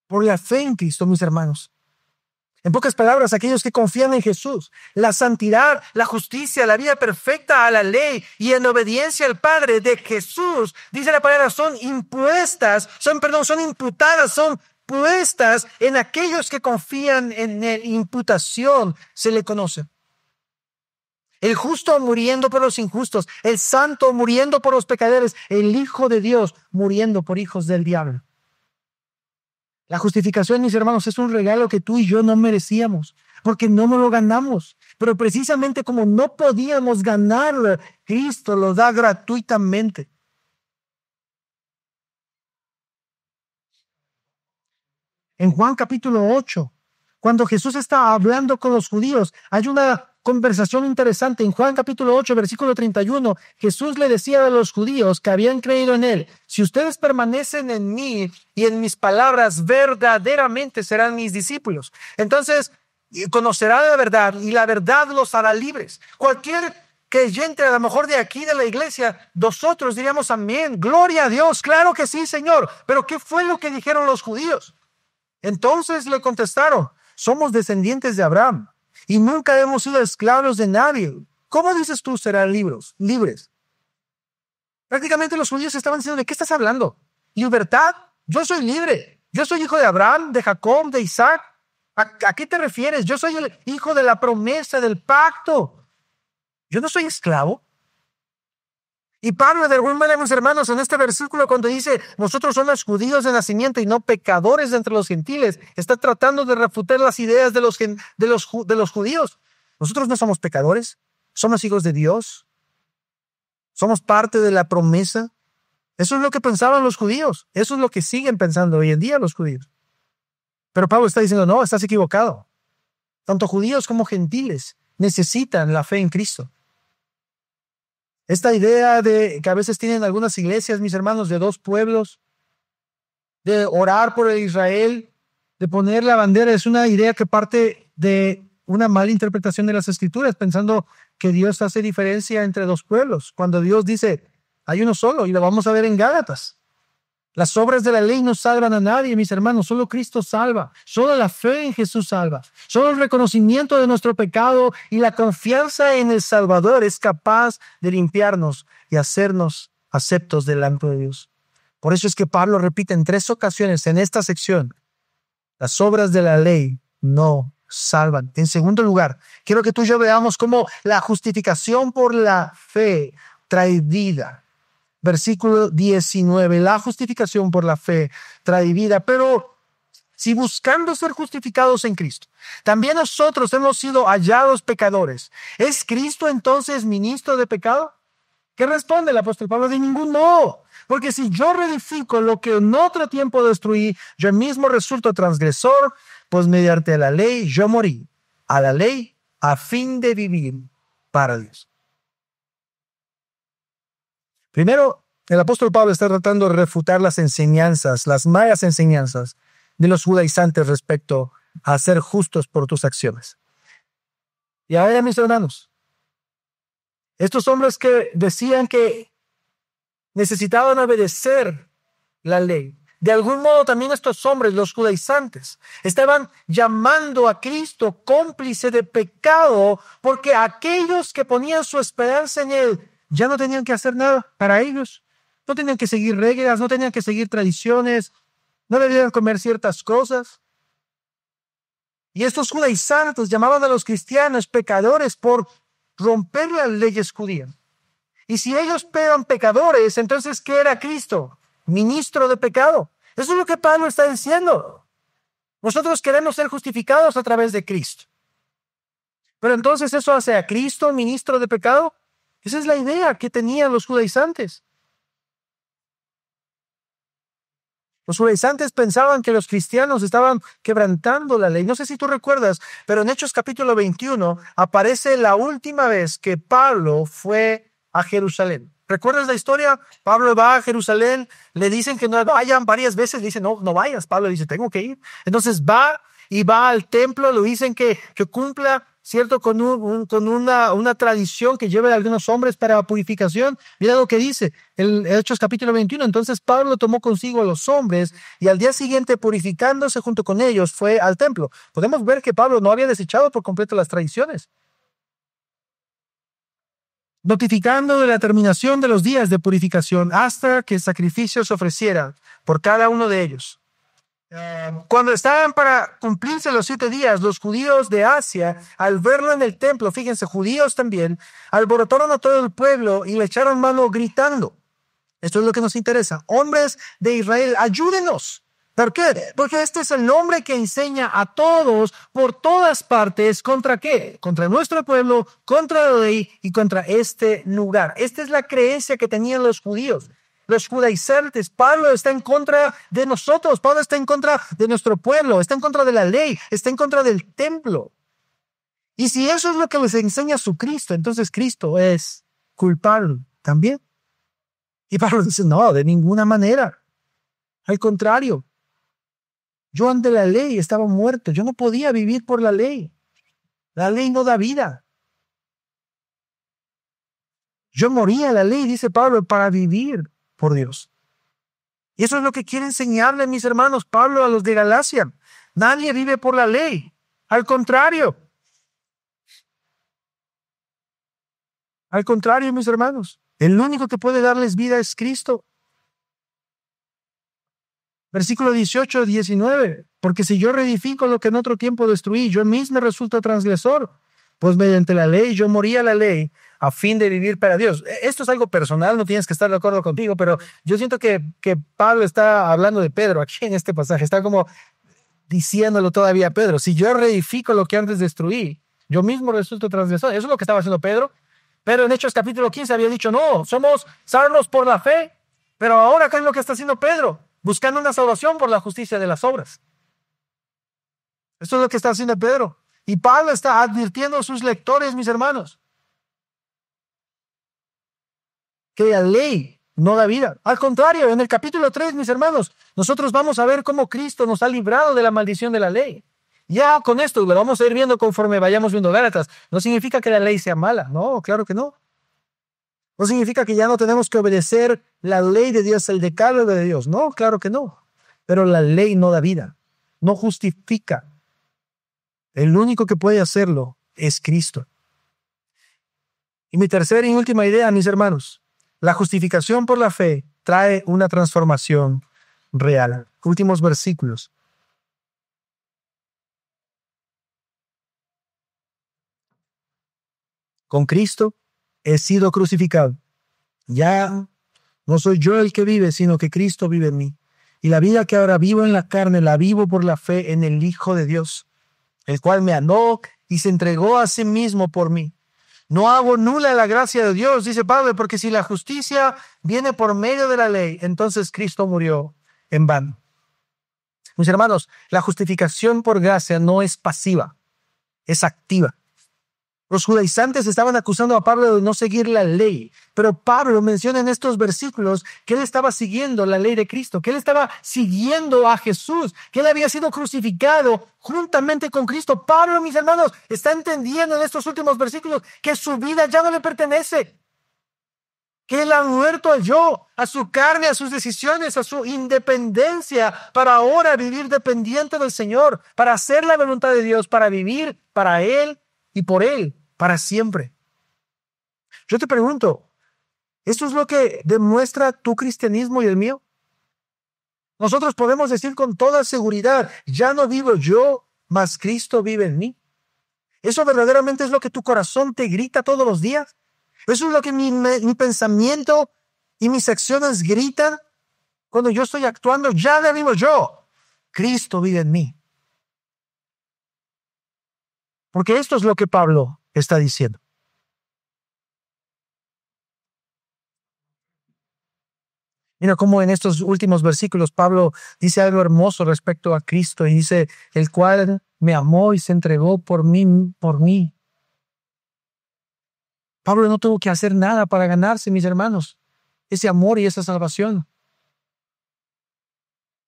Por la fe en Cristo, mis hermanos. En pocas palabras, aquellos que confían en Jesús, la santidad, la justicia, la vida perfecta a la ley y en obediencia al Padre de Jesús, dice la palabra, son imputadas, son puestas en aquellos que confían en él. Imputación se le conoce. El justo muriendo por los injustos, el santo muriendo por los pecadores, el Hijo de Dios muriendo por hijos del diablo. La justificación, mis hermanos, es un regalo que tú y yo no merecíamos, porque no nos lo ganamos. Pero precisamente como no podíamos ganarlo, Cristo lo da gratuitamente. En Juan capítulo 8, cuando Jesús está hablando con los judíos, hay una conversación interesante. En Juan capítulo 8, versículo 31, Jesús le decía a los judíos que habían creído en él, si ustedes permanecen en mí y en mis palabras, verdaderamente serán mis discípulos. Entonces, conocerán la verdad y la verdad los hará libres. Cualquier creyente, a lo mejor de aquí de la iglesia, nosotros diríamos amén, gloria a Dios, claro que sí, Señor. Pero ¿qué fue lo que dijeron los judíos? Entonces le contestaron, somos descendientes de Abraham y nunca hemos sido esclavos de nadie. ¿Cómo dices tú serán libres? Prácticamente los judíos estaban diciendo, ¿de qué estás hablando? ¿Libertad? Yo soy libre. Yo soy hijo de Abraham, de Jacob, de Isaac. ¿A qué te refieres? Yo soy el hijo de la promesa, del pacto. Yo no soy esclavo. Y Pablo, de alguna manera, mis hermanos, en este versículo, cuando dice, nosotros somos judíos de nacimiento y no pecadores entre los gentiles, está tratando de refutar las ideas de los judíos. Nosotros no somos pecadores, somos hijos de Dios, somos parte de la promesa. Eso es lo que pensaban los judíos, eso es lo que siguen pensando hoy en día los judíos. Pero Pablo está diciendo, no, estás equivocado. Tanto judíos como gentiles necesitan la fe en Cristo. Esta idea de que a veces tienen algunas iglesias, mis hermanos, de dos pueblos, de orar por el Israel, de poner la bandera, es una idea que parte de una mala interpretación de las Escrituras, pensando que Dios hace diferencia entre dos pueblos, cuando Dios dice, hay uno solo, y lo vamos a ver en Gálatas. Las obras de la ley no salvan a nadie, mis hermanos. Solo Cristo salva. Solo la fe en Jesús salva. Solo el reconocimiento de nuestro pecado y la confianza en el Salvador es capaz de limpiarnos y hacernos aceptos delante de Dios. Por eso es que Pablo repite en 3 ocasiones en esta sección, las obras de la ley no salvan. En segundo lugar, quiero que tú y yo veamos cómo la justificación por la fe trae vida. Versículo 19, la justificación por la fe trae vida, pero si buscando ser justificados en Cristo, también nosotros hemos sido hallados pecadores, ¿es Cristo entonces ministro de pecado? ¿Qué responde el apóstol Pablo? De ninguno, porque si yo reedifico lo que en otro tiempo destruí, yo mismo resulto transgresor, pues mediante la ley yo morí a la ley a fin de vivir para Dios. Primero, el apóstol Pablo está tratando de refutar las enseñanzas, las malas enseñanzas de los judaizantes respecto a ser justos por tus acciones. Y ahora, mis hermanos, estos hombres que decían que necesitaban obedecer la ley, de algún modo también estos hombres, los judaizantes, estaban llamando a Cristo cómplice de pecado porque aquellos que ponían su esperanza en él ya no tenían que hacer nada para ellos. No tenían que seguir reglas, no tenían que seguir tradiciones, no debían comer ciertas cosas. Y estos judaizantes llamaban a los cristianos pecadores por romper las leyes judías. Y si ellos eran pecadores, entonces ¿qué era Cristo? Ministro de pecado. Eso es lo que Pablo está diciendo. Nosotros queremos ser justificados a través de Cristo. Pero entonces ¿eso hace a Cristo ministro de pecado? Esa es la idea que tenían los judaizantes. Los judaizantes pensaban que los cristianos estaban quebrantando la ley. No sé si tú recuerdas, pero en Hechos capítulo 21 aparece la última vez que Pablo fue a Jerusalén. ¿Recuerdas la historia? Pablo va a Jerusalén, le dicen que no vayan varias veces, le dicen no vayas. Pablo dice tengo que ir. Entonces va y va al templo, le dicen que cumpla, ¿cierto? Con una tradición que lleva a algunos hombres para purificación. Mira lo que dice el Hechos capítulo 21. Entonces Pablo tomó consigo a los hombres y al día siguiente, purificándose junto con ellos, fue al templo. Podemos ver que Pablo no había desechado por completo las tradiciones, notificando de la terminación de los días de purificación hasta que sacrificios se ofrecieran por cada uno de ellos. Cuando estaban para cumplirse los 7 días, los judíos de Asia, al verlo en el templo, fíjense, judíos también, alborotaron a todo el pueblo y le echaron mano gritando. Esto es lo que nos interesa. Hombres de Israel, ayúdenos. ¿Por qué? Porque este es el nombre que enseña a todos por todas partes. ¿Contra qué? Contra nuestro pueblo, contra la ley y contra este lugar. Esta es la creencia que tenían los judíos. Los judaizantes. Pablo está en contra de nosotros. Pablo está en contra de nuestro pueblo. Está en contra de la ley. Está en contra del templo. Y si eso es lo que les enseña su Cristo, entonces Cristo es culpable también. Y Pablo dice, no, de ninguna manera. Al contrario. Yo ante la ley estaba muerto. Yo no podía vivir por la ley. La ley no da vida. Yo moría en la ley, dice Pablo, para vivir por Dios. Y eso es lo que quiere enseñarle, mis hermanos, Pablo a los de Galacia. Nadie vive por la ley. Al contrario. Al contrario, mis hermanos. El único que puede darles vida es Cristo. Versículo 18, 19. Porque si yo reedifico lo que en otro tiempo destruí, yo mismo resulto transgresor. Pues mediante la ley, yo morí a la ley a fin de vivir para Dios. Esto es algo personal, no tienes que estar de acuerdo contigo, pero yo siento que Pablo está hablando de Pedro aquí en este pasaje. Está como diciéndolo todavía a Pedro. Si yo reedifico lo que antes destruí, yo mismo resulto transgresor. Eso es lo que estaba haciendo Pedro. Pero en Hechos capítulo 15 había dicho, no, somos salvos por la fe. Pero ahora, ¿qué es lo que está haciendo Pedro? Buscando una salvación por la justicia de las obras. Esto es lo que está haciendo Pedro. Y Pablo está advirtiendo a sus lectores, mis hermanos, que la ley no da vida. Al contrario, en el capítulo 3, mis hermanos, nosotros vamos a ver cómo Cristo nos ha librado de la maldición de la ley. Ya con esto lo vamos a ir viendo conforme vayamos viendo Gálatas. No significa que la ley sea mala. No, claro que no. No significa que ya no tenemos que obedecer la ley de Dios, el decálogo de Dios. No, claro que no. Pero la ley no da vida, no justifica. El único que puede hacerlo es Cristo. Y mi tercera y última idea, mis hermanos, la justificación por la fe trae una transformación real. Últimos versículos. Con Cristo he sido crucificado. Ya no soy yo el que vive, sino que Cristo vive en mí. Y la vida que ahora vivo en la carne, la vivo por la fe en el Hijo de Dios, el cual me amó y se entregó a sí mismo por mí. No hago nula la gracia de Dios, dice Pablo, porque si la justicia viene por medio de la ley, entonces Cristo murió en vano. Mis hermanos, la justificación por gracia no es pasiva, es activa. Los judaizantes estaban acusando a Pablo de no seguir la ley, pero Pablo menciona en estos versículos que él estaba siguiendo la ley de Cristo, que él estaba siguiendo a Jesús, que él había sido crucificado juntamente con Cristo. Pablo, mis hermanos, está entendiendo en estos últimos versículos que su vida ya no le pertenece, que él ha muerto al yo, a su carne, a sus decisiones, a su independencia, para ahora vivir dependiente del Señor, para hacer la voluntad de Dios, para vivir para Él y por Él, para siempre. Yo te pregunto, Esto es lo que demuestra tu cristianismo y el mío. Nosotros podemos decir con toda seguridad, ya no vivo yo, mas Cristo vive en mí. Eso verdaderamente es lo que tu corazón te grita todos los días. Eso es lo que mi pensamiento y mis acciones gritan cuando yo estoy actuando. Ya no vivo yo, Cristo vive en mí. Porque esto es lo que Pablo está diciendo. Mira cómo en estos últimos versículos Pablo dice algo hermoso respecto a Cristo y dice, el cual me amó y se entregó por mí. Pablo no tuvo que hacer nada para ganarse, mis hermanos, ese amor y esa salvación.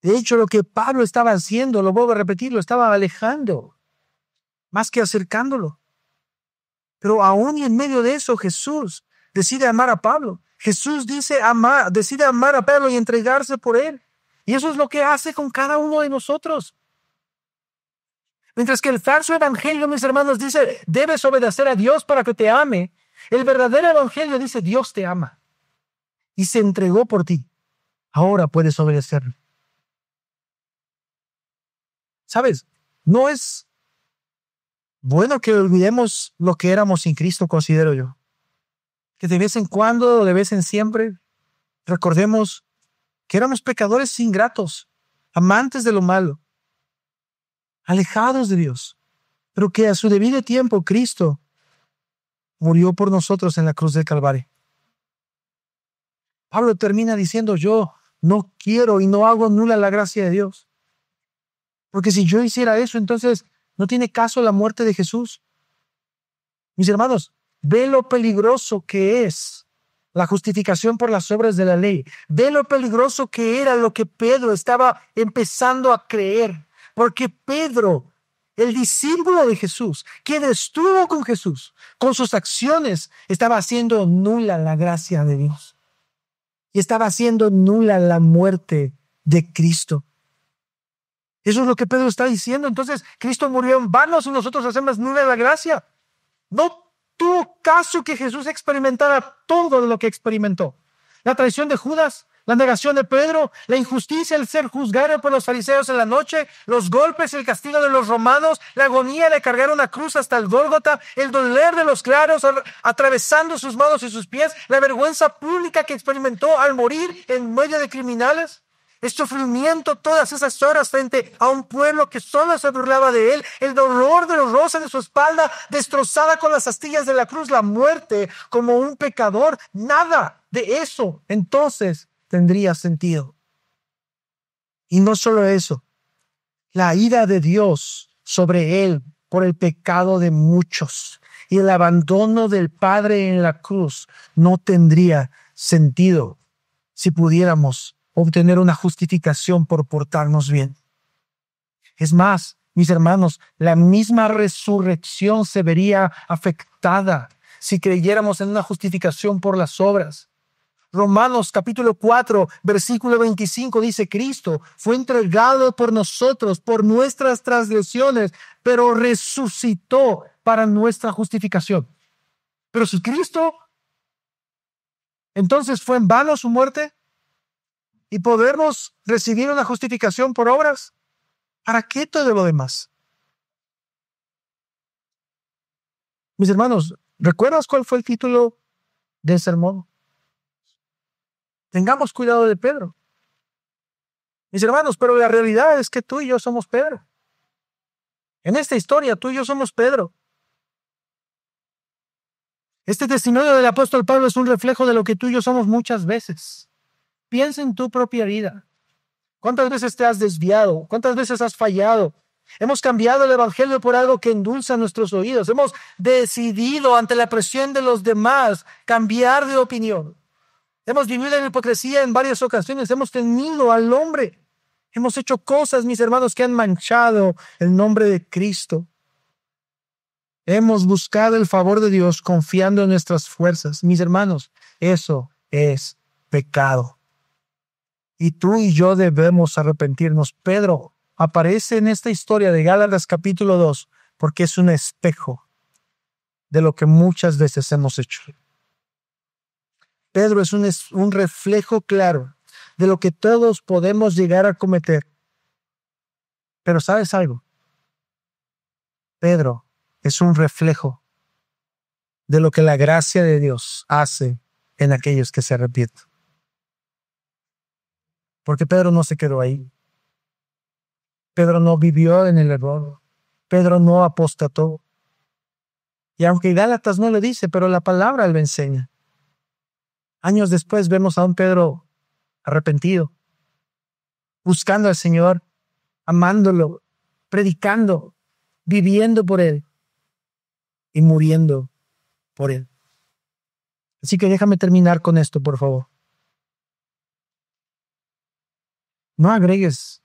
De hecho, lo que Pablo estaba haciendo, lo vuelvo a repetir, lo estaba alejando, más que acercándolo. Pero aún y en medio de eso, Jesús decide amar a Pablo. Jesús decide amar a Pablo y entregarse por él. Y eso es lo que hace con cada uno de nosotros. Mientras que el falso evangelio, mis hermanos, dice, debes obedecer a Dios para que te ame. El verdadero evangelio dice, Dios te ama y se entregó por ti. Ahora puedes obedecerlo. ¿Sabes? No es bueno que olvidemos lo que éramos sin Cristo, considero yo. Que de vez en cuando, de vez en siempre, recordemos que éramos pecadores ingratos, amantes de lo malo, alejados de Dios, pero que a su debido tiempo Cristo murió por nosotros en la cruz del Calvario. Pablo termina diciendo, yo no quiero y no hago nula la gracia de Dios. Porque si yo hiciera eso, entonces no tiene caso la muerte de Jesús. Mis hermanos, ve lo peligroso que es la justificación por las obras de la ley. Ve lo peligroso que era lo que Pedro estaba empezando a creer. Porque Pedro, el discípulo de Jesús, quien estuvo con Jesús, con sus acciones, estaba haciendo nula la gracia de Dios. Y estaba haciendo nula la muerte de Cristo. Eso es lo que Pedro está diciendo. Entonces, Cristo murió en vano y nosotros hacemos nula la gracia. No tuvo caso que Jesús experimentara todo lo que experimentó. La traición de Judas, la negación de Pedro, la injusticia, el ser juzgado por los fariseos en la noche, los golpes, el castigo de los romanos, la agonía de cargar una cruz hasta el Gólgota, el doler de los claros atravesando sus manos y sus pies, la vergüenza pública que experimentó al morir en medio de criminales. El sufrimiento, todas esas horas frente a un pueblo que solo se burlaba de él, el dolor de los rosas de su espalda destrozada con las astillas de la cruz, la muerte como un pecador, nada de eso entonces tendría sentido. Y no solo eso, la ira de Dios sobre él por el pecado de muchos y el abandono del Padre en la cruz no tendría sentido si pudiéramos obtener una justificación por portarnos bien. Es más, mis hermanos, la misma resurrección se vería afectada si creyéramos en una justificación por las obras. Romanos capítulo 4, versículo 25 dice, Cristo fue entregado por nosotros, por nuestras transgresiones, pero resucitó para nuestra justificación. Pero si Cristo, entonces fue en vano su muerte, y podemos recibir una justificación por obras, ¿para qué todo lo demás? Mis hermanos, ¿recuerdas cuál fue el título del sermón? Tengamos cuidado de Pedro. Mis hermanos, pero la realidad es que tú y yo somos Pedro. En esta historia, tú y yo somos Pedro. Este testimonio del apóstol Pablo es un reflejo de lo que tú y yo somos muchas veces. Piensa en tu propia vida. ¿Cuántas veces te has desviado? ¿Cuántas veces has fallado? Hemos cambiado el evangelio por algo que endulza nuestros oídos. Hemos decidido ante la presión de los demás cambiar de opinión. Hemos vivido en hipocresía en varias ocasiones. Hemos tenido al hombre. Hemos hecho cosas, mis hermanos, que han manchado el nombre de Cristo. Hemos buscado el favor de Dios confiando en nuestras fuerzas. Mis hermanos, eso es pecado. Y tú y yo debemos arrepentirnos. Pedro aparece en esta historia de Gálatas capítulo 2 porque es un espejo de lo que muchas veces hemos hecho. Pedro es un reflejo claro de lo que todos podemos llegar a cometer. Pero ¿sabes algo? Pedro es un reflejo de lo que la gracia de Dios hace en aquellos que se arrepienten. Porque Pedro no se quedó ahí. Pedro no vivió en el error. Pedro no apostató. Y aunque Gálatas no lo dice, pero la palabra lo enseña. Años después vemos a un Pedro arrepentido, buscando al Señor, amándolo, predicando, viviendo por Él y muriendo por Él. Así que déjame terminar con esto, por favor. No agregues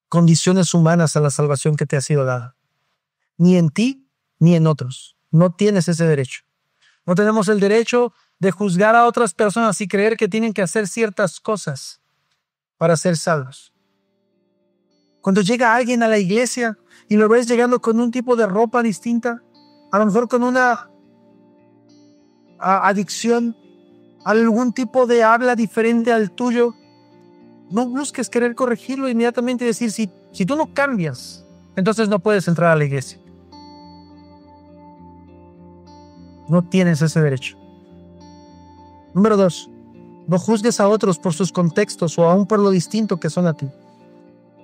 condiciones humanas a la salvación que te ha sido dada. Ni en ti, ni en otros. No tienes ese derecho. No tenemos el derecho de juzgar a otras personas y creer que tienen que hacer ciertas cosas para ser salvos. Cuando llega alguien a la iglesia y lo ves llegando con un tipo de ropa distinta, a lo mejor con una adicción, algún tipo de habla diferente al tuyo, no busques querer corregirlo inmediatamente y decir, si tú no cambias, entonces no puedes entrar a la iglesia. No tienes ese derecho. Número 2, no juzgues a otros por sus contextos o aún por lo distinto que son a ti.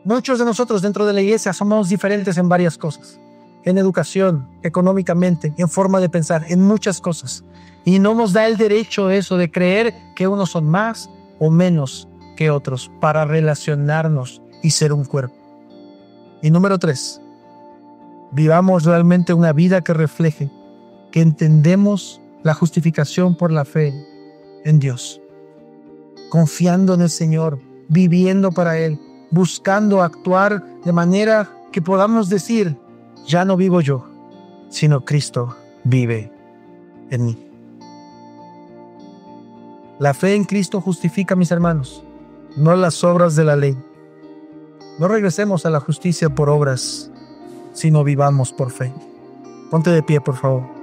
Muchos de nosotros dentro de la iglesia somos diferentes en varias cosas. En educación, económicamente, en forma de pensar, en muchas cosas. Y no nos da el derecho eso de creer que unos son más o menos que otros para relacionarnos y ser un cuerpo. Y número 3, vivamos realmente una vida que refleje que entendemos la justificación por la fe en Dios, confiando en el Señor, viviendo para Él, buscando actuar de manera que podamos decir, ya no vivo yo, sino Cristo vive en mí. La fe en Cristo justifica, mis hermanos, no las obras de la ley. No regresemos a la justicia por obras, sino vivamos por fe. Ponte de pie, por favor.